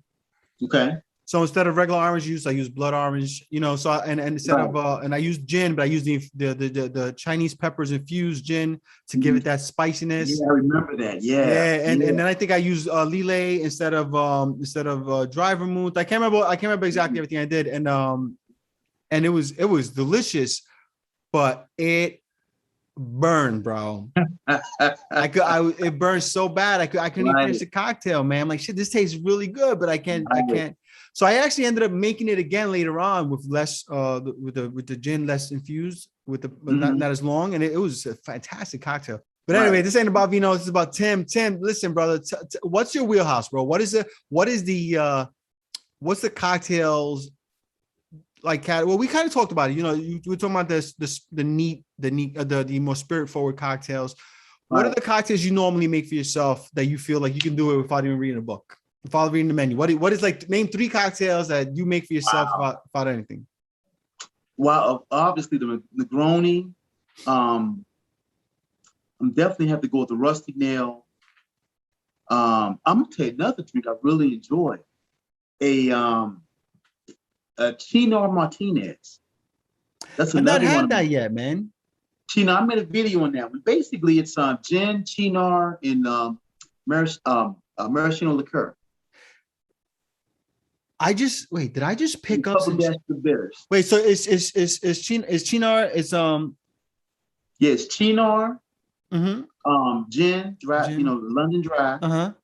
S2: Okay.
S1: So instead of regular orange juice, I used blood orange. So and I used gin, but I used the Chinese peppers infused gin to give it that spiciness.
S2: Yeah, I remember that. Yeah.
S1: And then I think I used Lillet instead of dry vermouth. I can't remember exactly everything I did, and it was delicious, but it burned, bro. It burned so bad. I couldn't even finish the cocktail, man. I'm like, shit, this tastes really good, but I can't. So I actually ended up making it again later on with less with the gin less infused with not as long, and it was a fantastic cocktail. But anyway, this ain't about vino. This is about Tim. Tim, listen, brother. What's your wheelhouse, bro? What's the cocktails like? Well, we kind of talked about it. You were talking about the more spirit forward cocktails. What are the cocktails you normally make for yourself that you feel like you can do it without even reading a book, without reading the menu? What is like? Name 3 cocktails that you make for yourself without anything.
S2: Well, obviously the Negroni. I'm definitely have to go with the Rusty Nail. I'm gonna tell you another drink I really enjoy. A Chinar Martinez. That's another one.
S1: I've not had that yet, man.
S2: Chinar, I made a video on that one. Basically, it's gin, Chinar, and maraschino liqueur.
S1: Did I just pick up some
S2: bitters?
S1: Wait, so is Chinar? It's
S2: yes, Chinar. Gin, dry, London dry.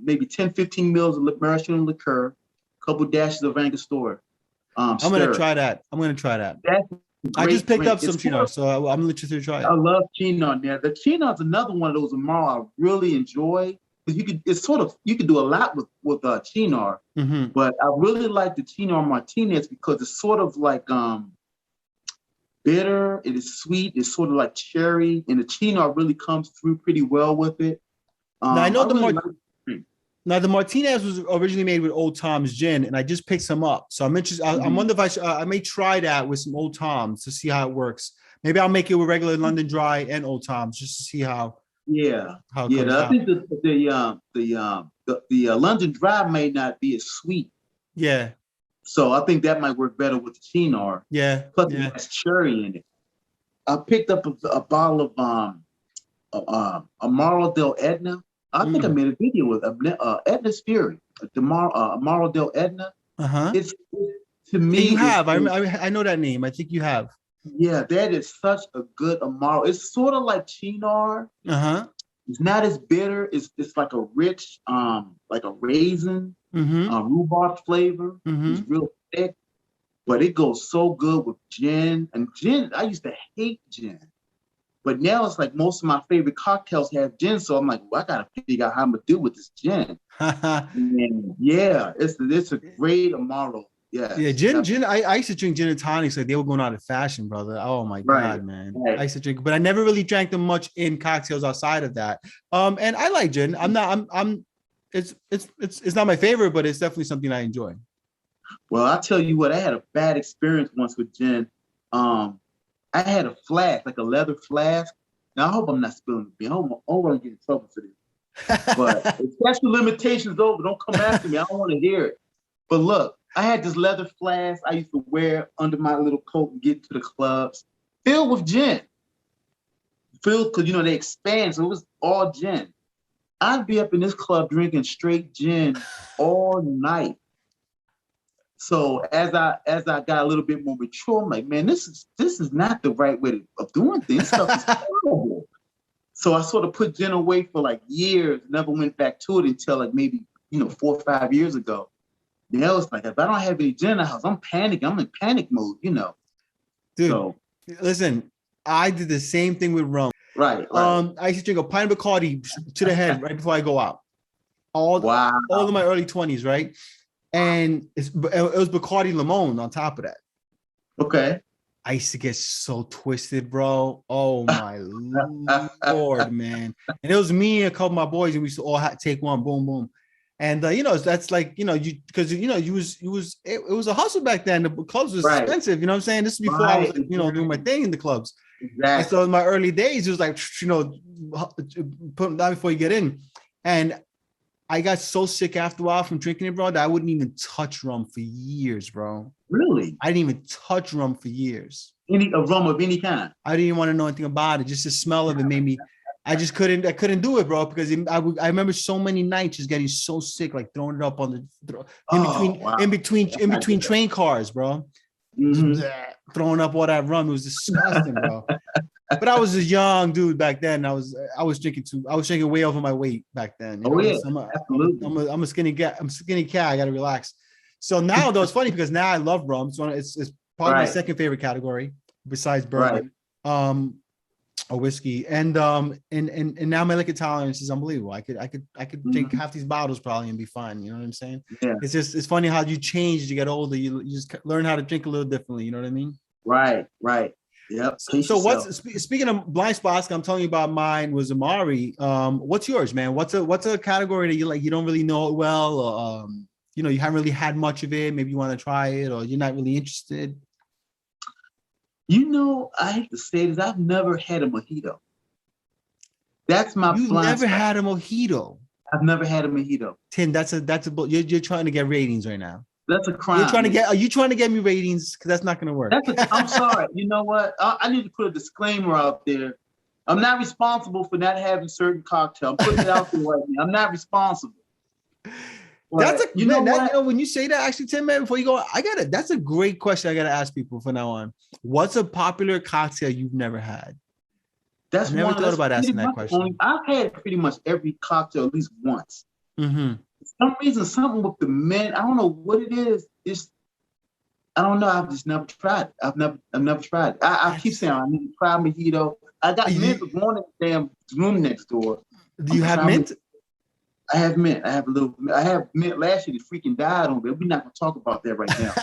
S2: Maybe 10, 15 mils of maraschino liqueur, a couple dashes of Angostura.
S1: I'm gonna try that. I just picked up some Chinar, so I'm gonna let you try it.
S2: I love Chinar. Now, the Chinar is another one of those Amaro I really enjoy because you can do a lot with Chinar, but I really like the Chinar Martinez because it's sort of like bitter, it is sweet, it's sort of like cherry, and the Chinar really comes through pretty well with it.
S1: Now I know Now the Martinez was originally made with Old Tom's gin, and I just picked some up. So I'm interested. I'm wondering if I may try that with some Old Tom's to see how it works. Maybe I'll make it with regular London Dry and Old Tom's just to see how. How it comes
S2: I
S1: out.
S2: think the London Dry may not be as sweet.
S1: Yeah.
S2: So I think that might work better with the Cynar.
S1: Yeah.
S2: Plus it has cherry in it. I picked up a bottle of Amaro del Edna. I think I made a video with Edna's Fury, the Amaro del Edna. It's to me.
S1: You have. I know that name. I think you have.
S2: Yeah, that is such a good Amaro. It's sort of like Cynar. It's not as bitter. It's like a rich, like a raisin, rhubarb flavor. It's real thick, but it goes so good with gin. And gin, I used to hate gin. But now it's like most of my favorite cocktails have gin, so I'm like, well, I gotta figure out how I'm gonna do with this gin. And it's a great Amaro. Yeah,
S1: gin. I used to drink gin and tonics like they were going out of fashion, brother. Oh my god, man! Right. I used to drink, but I never really drank them much in cocktails outside of that. And I like gin. It's not my favorite, but it's definitely something I enjoy.
S2: Well, I'll tell you what, I had a bad experience once with gin. I had a flask, like a leather flask. Now, I hope I'm not spilling the beer. I don't want to get in trouble for this. But if that's the limitations over, don't come after me. I don't want to hear it. But look, I had this leather flask I used to wear under my little coat and get to the clubs, filled with gin. Filled because, they expand, so it was all gin. I'd be up in this club drinking straight gin all night. So as I got a little bit more mature, I'm like, man, this is not the right way of doing things. This stuff is horrible. So I sort of put gin away for like years, never went back to it until like maybe 4 or 5 years ago. Now it's like if I don't have any gin in the house, I'm panicking. I'm in panic mode,
S1: Dude, listen, I did the same thing with rum.
S2: Right.
S1: I used to drink a pint of Bacardi to the head right before I go out. All of my early 20s, right? And it was Bacardi Limon on top of that.
S2: Okay.
S1: I used to get so twisted, bro. Oh my Lord, man. And it was me and a couple of my boys, and we used to all take one, boom, boom. And that's like, it was a hustle back then. The clubs was expensive, you know what I'm saying? This is before I was doing my thing in the clubs. Exactly. And so in my early days, it was like, put them down before you get in. And I got so sick after a while from drinking it, bro, that I wouldn't even touch rum for years, bro.
S2: Really?
S1: I didn't even touch rum for years.
S2: A rum of any kind?
S1: I didn't want to know anything about it. Just the smell of it made me, I couldn't do it, bro, because I remember so many nights just getting so sick, like throwing it up on in between train cars, bro. Throwing up all that rum. It was disgusting, bro. But I was a young dude back then. I was drinking way over my weight back then.
S2: Absolutely.
S1: I'm a skinny cat. I gotta relax. So now though, it's funny because now I love rum. So it's probably my second favorite category besides bourbon, or whiskey. And now my liquor tolerance is unbelievable. I could drink half these bottles probably and be fine. You know what I'm saying? Yeah. It's funny how you change as you get older. You just learn how to drink a little differently. You know what I mean?
S2: Right. Yep.
S1: So speaking of blind spots, I'm telling you about mine was Amari. What's yours, man? What's a category that you like? You don't really know it well, or you haven't really had much of it. Maybe you want to try it, or you're not really interested.
S2: I hate to say this, I've never had a mojito. That's my.
S1: You've never had a mojito.
S2: I've never had a mojito.
S1: Tim, you're trying to get ratings right now.
S2: That's a crime.
S1: Are you trying to get me ratings? Because that's not going to work.
S2: I'm sorry. You know what? I need to put a disclaimer out there. I'm not responsible for not having certain cocktails. I'm putting it out there right now. I'm not responsible. But
S1: when you say that, actually, Tim, man, before you go, that's a great question I got to ask people from now on. What's a popular cocktail you've never had?
S2: I've never
S1: thought about asking that question.
S2: I've had pretty much every cocktail at least once.
S1: Mm-hmm.
S2: For some reason, something with the mint, I don't know what it is. I don't know. I've just never tried it. I've never tried it. I keep saying I need to try mojito. I got mint for going in the damn room next door.
S1: Do you have mint?
S2: I have mint. I have mint last year. It freaking died on me. We're not gonna talk about that right now.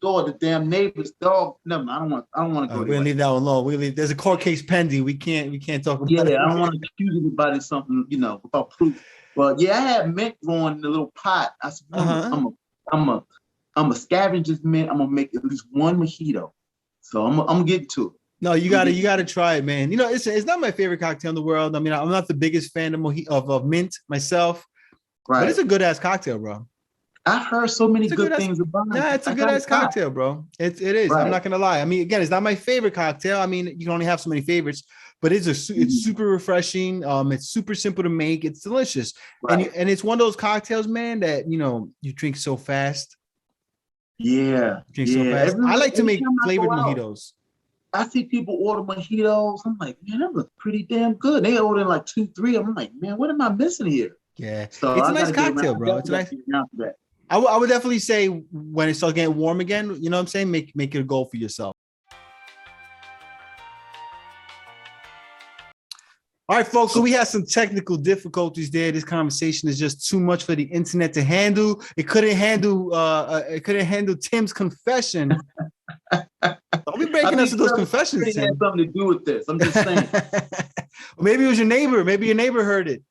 S2: The damn neighbor's dog. No, I don't want to go.
S1: We're gonna leave that one alone. There's a court case pending. We can't talk about it.
S2: I don't want to accuse anybody of something, without proof. Well, yeah, I had mint growing in a little pot. I said, I'm a scavenge this mint. I'm gonna make at least one mojito. So I'm getting to it.
S1: No, you gotta try it, man. You know, it's not my favorite cocktail in the world. I mean, I'm not the biggest fan of mint myself, but it's a good ass cocktail, bro.
S2: I've heard so many good things about it.
S1: Yeah, it's a good ass cocktail, bro. It is. Right. I'm not gonna lie. I mean, again, it's not my favorite cocktail. I mean, you can only have so many favorites, but it's super refreshing. It's super simple to make. It's delicious, right. and it's one of those cocktails, man, that you drink so fast.
S2: Yeah,
S1: so fast. I like to make flavored mojitos.
S2: I see people order mojitos. I'm like, man, that looks pretty damn good. They order like 2, 3. I'm like, man, what am I missing here?
S1: Yeah, so it's a nice cocktail, bro. It's nice. I would definitely say when it starts getting warm again, you know what I'm saying? Make it a goal for yourself. All right, folks. So we had some technical difficulties there. This conversation is just too much for the internet to handle. It couldn't handle Tim's confession. Don't be breaking us with those confessions, Tim.
S2: It had something to do with this. I'm just saying.
S1: Maybe it was your neighbor. Maybe your neighbor heard it.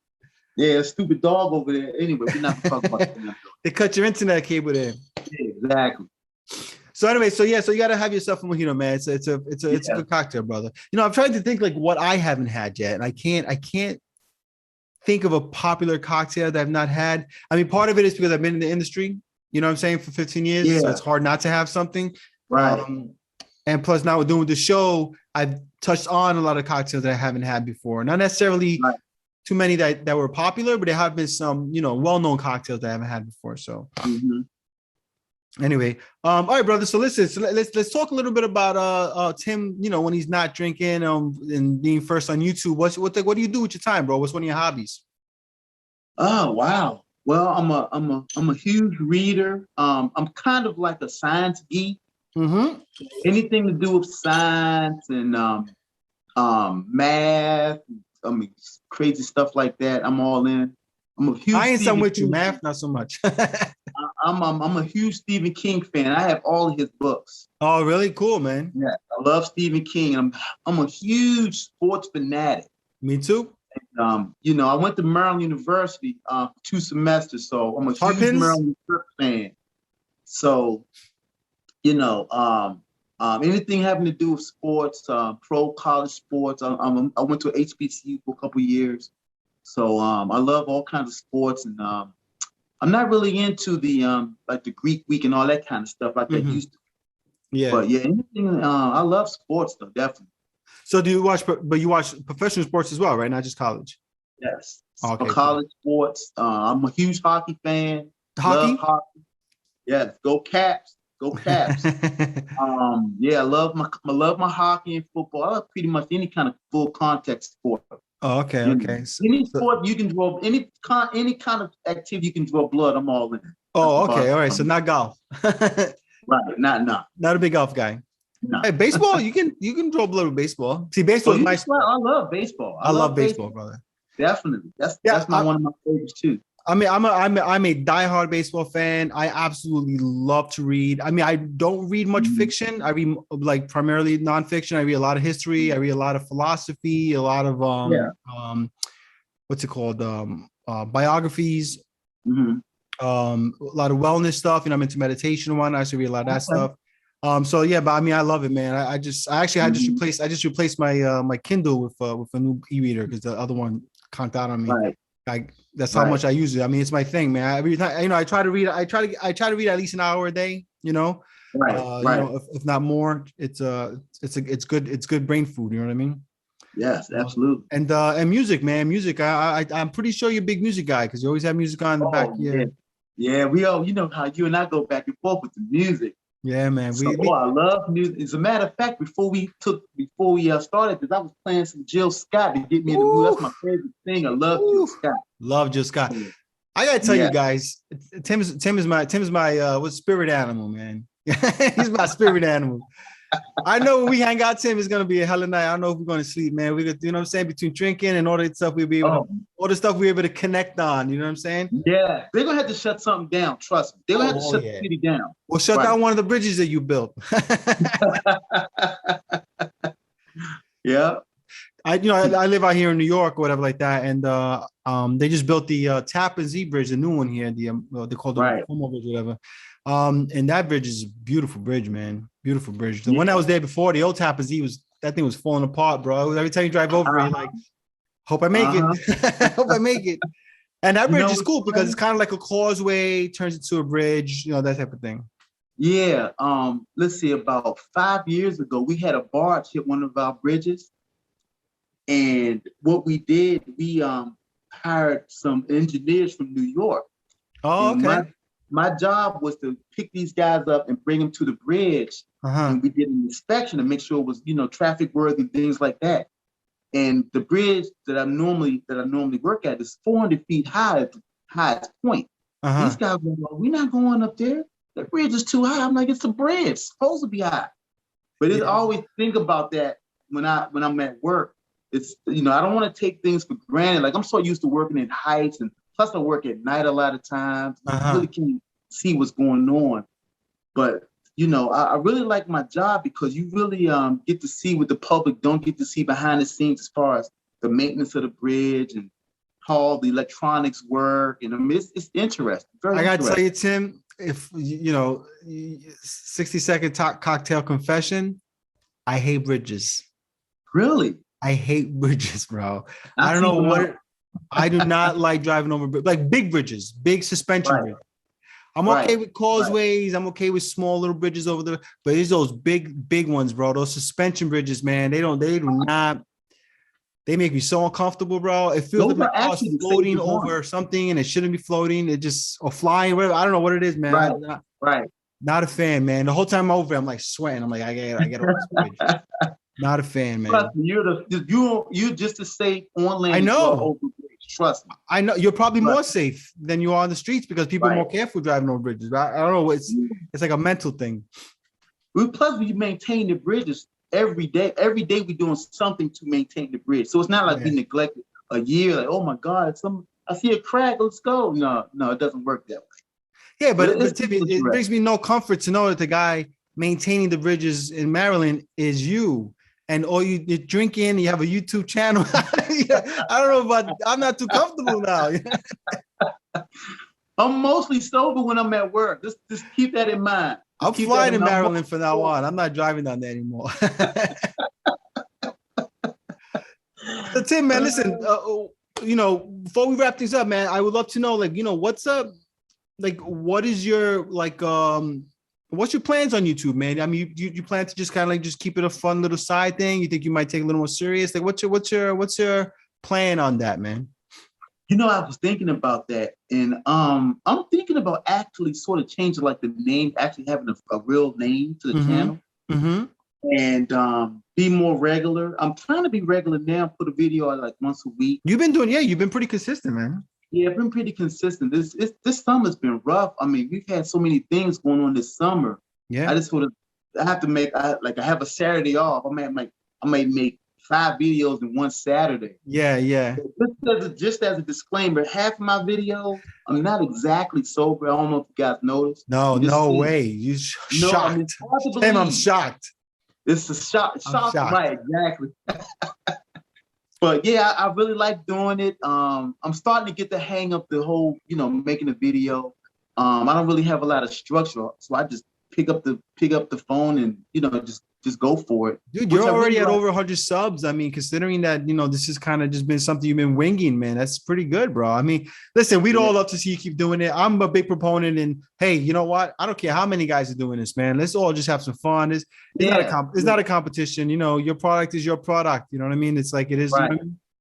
S2: Yeah, a stupid dog over there. Anyway, we're not talking about that.
S1: They cut your internet cable there.
S2: Yeah, exactly.
S1: So anyway, so you got to have yourself a mojito, man. It's a good cocktail, brother. You know, I'm trying to think like what I haven't had yet, and I can't think of a popular cocktail that I've not had. I mean, part of it is because I've been in the industry. You know what I'm saying, for 15 years, so it's hard not to have something.
S2: Right.
S1: And plus, now we're doing the show. I've touched on a lot of cocktails that I haven't had before. Not necessarily too many that were popular, but there have been some, well-known cocktails that I haven't had before. So anyway, all right, brother. So listen, let's talk a little bit about Tim, when he's not drinking and being first on YouTube. What do you do with your time, bro? What's one of your hobbies?
S2: Oh, wow. Well, I'm a huge reader. I'm kind of like a science geek.
S1: Mm-hmm.
S2: Anything to do with science and math, crazy stuff like that. I'm all in. I'm a huge.
S1: Science, I'm with you. Math, not so much.
S2: I'm a huge Stephen King fan. I have all of his books.
S1: Oh, really? Cool, man.
S2: Yeah, I love Stephen King. I'm a huge sports fanatic.
S1: Me too.
S2: And, I went to Maryland University for 2 semesters, so I'm a huge Maryland fan. So, anything having to do with sports, pro college sports. I went to HBCU for a couple of years, so I love all kinds of sports, and I'm not really into the like the Greek week and all that kind of stuff like I used to. Yeah, but yeah, anything. I love sports though, definitely.
S1: So do you watch? But you watch professional sports as well, right? Not just college.
S2: Yes. Okay. For college sports, I'm a huge hockey fan.
S1: Hockey.
S2: Love hockey. Yes. Go Caps. Go Caps. I love my hockey and football. I love pretty much any kind of full contact sport.
S1: Oh, okay. Okay.
S2: Any sport you can draw, any kind of activity you can draw blood, I'm all in.
S1: Oh, okay. All right. So not golf.
S2: Right. Not
S1: a big golf guy.
S2: No.
S1: Hey, baseball, you can draw blood with baseball. See, baseball is nice.
S2: I love baseball.
S1: I love baseball, brother.
S2: Definitely. That's one of my favorites too.
S1: I mean, I'm a diehard baseball fan. I absolutely love to read. I mean, I don't read much fiction. I read like primarily nonfiction. I read a lot of history. I read a lot of philosophy, a lot of what's it called? Biographies. Mm-hmm. A lot of wellness stuff. I'm into meditation and whatnot. I used to read a lot of that stuff. So yeah, but I mean, I love it, man. I just replaced my my Kindle with a new e-reader because the other one conked out on me. Right. That's how much I use it. I mean, it's my thing, man. Every time, I try to read. I try to read at least an hour a day. Right. If not more, it's good. It's good brain food. You know what I mean?
S2: Yes, absolutely.
S1: And music, man. Music. I'm pretty sure you're a big music guy because you always have music on in the back.
S2: Yeah. We all, how you and I go back and forth with the music.
S1: Yeah, man.
S2: I love music. As a matter of fact, before we started this, I was playing some Jill Scott to get me in the mood. That's my favorite thing. I love Jill Scott.
S1: Love Jill Scott. Yeah. I gotta tell you guys, Tim is my what's spirit animal, man. He's my spirit animal. I know when we hang out, Tim, it's gonna be a hell of a night. I don't know if we're gonna sleep, man. We're gonna, you know what I'm saying, between drinking and all that stuff, we'll be able to connect on. You know what I'm saying?
S2: Yeah, they're gonna have to shut something down. Trust me, they're gonna have to shut the city down.
S1: Well, shut down one of the bridges that you built.
S2: Yeah.
S1: I live out here in New York or whatever like that, and they just built the Tappan Zee Bridge, the new one here. They call it the Como Bridge, whatever. And that bridge is a beautiful bridge, man. Beautiful bridge. The one that was there before, the old Tappan Zee that thing was falling apart, bro. Every time you drive over it, like, hope I make it. Hope I make it. And that bridge is cool because it's kind of like a causeway, turns into a bridge, that type of thing.
S2: Yeah. Let's see, about 5 years ago, we had a barge hit one of our bridges. And what we did, we hired some engineers from New York.
S1: Oh, okay.
S2: My job was to pick these guys up and bring them to the bridge. And we did an inspection to make sure it was, traffic worthy, things like that. And the bridge that I normally work at is 400 feet high at the highest point. These guys were like, we're not going up there. The bridge is too high. I'm like, it's a bridge. It's supposed to be high. But I always think about that when I'm at work. It's, I don't want to take things for granted. Like, I'm so used to working in heights, and plus I work at night a lot of times. I really can't see what's going on. But, I really like my job because you really get to see what the public don't get to see behind the scenes as far as the maintenance of the bridge and how all the electronics work. And I mean, it's interesting.
S1: I got to tell you, Tim, if, 60-second cocktail confession, I hate bridges.
S2: Really?
S1: I hate bridges, bro. I don't know what. I do not like driving over like big bridges, big suspension bridges. I'm okay with causeways. I'm okay with small little bridges over there, but it's those big ones, bro. Those suspension bridges, man. They do not. They make me so uncomfortable, bro. It feels like my car's floating over something, and it shouldn't be floating. It just or flying, whatever. I don't know what it is, man. Not a fan, man. The whole time I'm over, I'm like sweating. I'm like, I get over this bridge. Not a fan, man.
S2: Trust me, you're just as safe on land.
S1: I know.
S2: Trust me.
S1: I know you're probably more safe than you are on the streets because people are more careful driving over bridges. I don't know. It's like a mental thing.
S2: Plus, we maintain the bridges every day. Every day we're doing something to maintain the bridge. So it's not like we neglected a year. Like, oh my God, I see a crack. Let's go. No, it doesn't work that way.
S1: Yeah, but it brings me no comfort to know that the guy maintaining the bridges in Maryland is you. And you're drinking, you have a YouTube channel. I don't know, but I'm not too comfortable now.
S2: I'm mostly sober when I'm at work. Just keep that in mind.
S1: I'm flying to Maryland from now on. I'm not driving down there anymore. So Tim, man, listen, before we wrap things up, man, I would love to know, what's up? What is your, what's your plans on YouTube, man? I mean, you plan to just kind of just keep it a fun little side thing? You think you might take it a little more serious? What's your plan on that, man?
S2: I was thinking about that, and I'm thinking about actually sort of changing the name, actually having a real name to the channel, and be more regular. I'm trying to be regular now. Put a video out once a week.
S1: You've been pretty consistent, man.
S2: Yeah, I've been pretty consistent. This summer's been rough. I mean, we've had so many things going on this summer. Yeah, I have to make. I have a Saturday off. I might make 5 videos in one Saturday.
S1: Yeah.
S2: So just as a disclaimer, half of my videos, I'm not exactly sober. I don't know if you guys noticed.
S1: No way. You shocked. Tim, I'm shocked.
S2: It's a shock. Right, exactly. But yeah, I really like doing it. I'm starting to get the hang of the whole, making a video. I don't really have a lot of structure, so I just pick up the phone and just go for it.
S1: Dude, you're already at over 100 subs. I mean, considering that this has kind of just been something you've been winging, man, that's pretty good, bro. I mean, listen, we'd all love to see you keep doing it. I'm a big proponent, and hey, you know what? I don't care how many guys are doing this, man. Let's all just have some fun. It's not a competition. Your product is your product. You know what I mean? It's like it is.
S2: Right.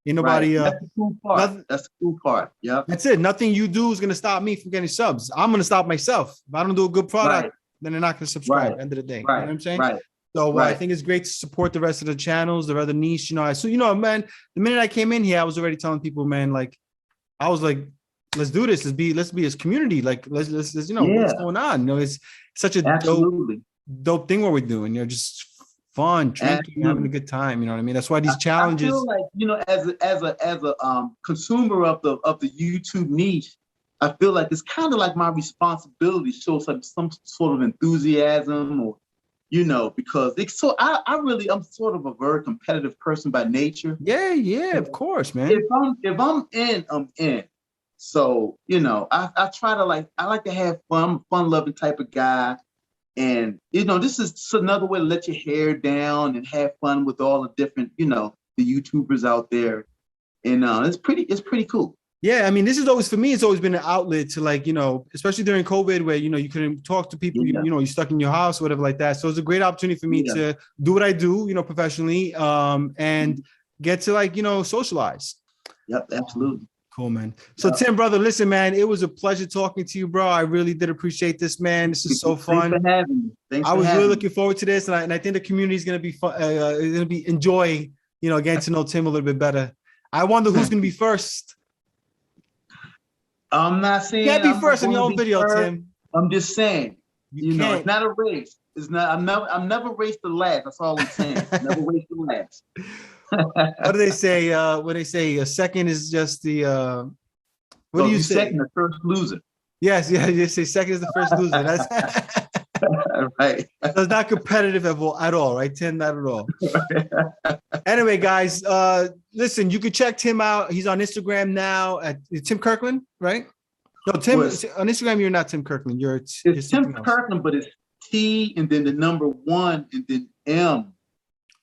S1: Ain't nobody.
S2: That's the cool part. That's the cool part. Yeah.
S1: That's it. Nothing you do is gonna stop me from getting subs. I'm gonna stop myself. If I don't do a good product, then they're not gonna subscribe. At the end of the day, you know what I'm saying?
S2: Right.
S1: So I think it's great to support the rest of the channels, the other niche. So man, the minute I came in here, I was already telling people, man, I was like, let's do this. Let's be a community. Let's what's going on? It's such a dope thing what we're doing. Just fun, drinking, having a good time. You know what I mean? That's why these challenges.
S2: I feel like as a consumer of the YouTube niche, I feel like it's kind of like my responsibility to show some sort of enthusiasm or because it's so I'm sort of a very competitive person by nature.
S1: Yeah, of course, man.
S2: If I'm in, I'm in. So, I try to I like to have fun. I'm a fun-loving type of guy. And, this is another way to let your hair down and have fun with all the different, the YouTubers out there. And it's pretty cool.
S1: Yeah, I mean, this is always, for me, it's always been an outlet to especially during COVID where, you couldn't talk to people, you're stuck in your house, whatever like that. So it's a great opportunity for me to do what I do, professionally, and get to socialize.
S2: Yep, absolutely.
S1: Cool, man. So Tim, brother, listen, man, it was a pleasure talking to you, bro. I really did appreciate this, man. This is so fun.
S2: Thanks for having me.
S1: I was really looking forward to this, and I think the community is going to be fun, going to be enjoying, getting to know Tim a little bit better. I wonder who's going to be first.
S2: I'm not saying
S1: you can't be first in your own video, first. Tim.
S2: I'm just saying, it's not a race. It's not. I'm never raced to last. That's all I'm saying. Never raced to last.
S1: What do they say? What they say? A second is just the. What do you say?
S2: Second, the first loser.
S1: Yes, yeah. You say second is the first loser. That's
S2: right.
S1: So it's not competitive at all, right, Tim? Not at all. Anyway, guys, listen, you can check Tim out. He's on Instagram now at Tim Kirkland, right? No, Tim on Instagram. You're not Tim Kirkland.
S2: It's Tim Kirkland, but it's T and then the number 1 and then M.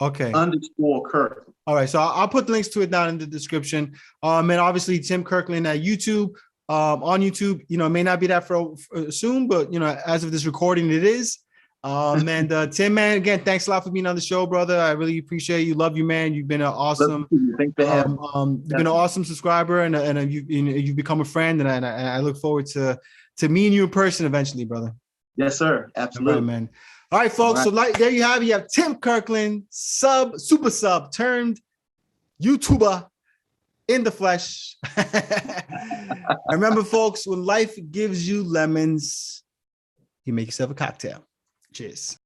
S1: Okay.
S2: _ Kirkland.
S1: All right, so I'll put links to it down in the description. And obviously Tim Kirkland at YouTube. On YouTube, it may not be that for soon, but as of this recording, it is. And Tim, man, again, thanks a lot for being on the show, brother. I really appreciate you. Love you, man. You've been an awesome.
S2: Thanks for having me.
S1: You've been an awesome subscriber, and you've become a friend, and I look forward to meeting you in person eventually, brother.
S2: Yes, sir. Absolutely,
S1: all right, man. All right, folks. All right. So there you have it. You have Tim Kirkland, super sub, turned YouTuber in the flesh. Remember, folks, when life gives you lemons, you make yourself a cocktail. Cheers.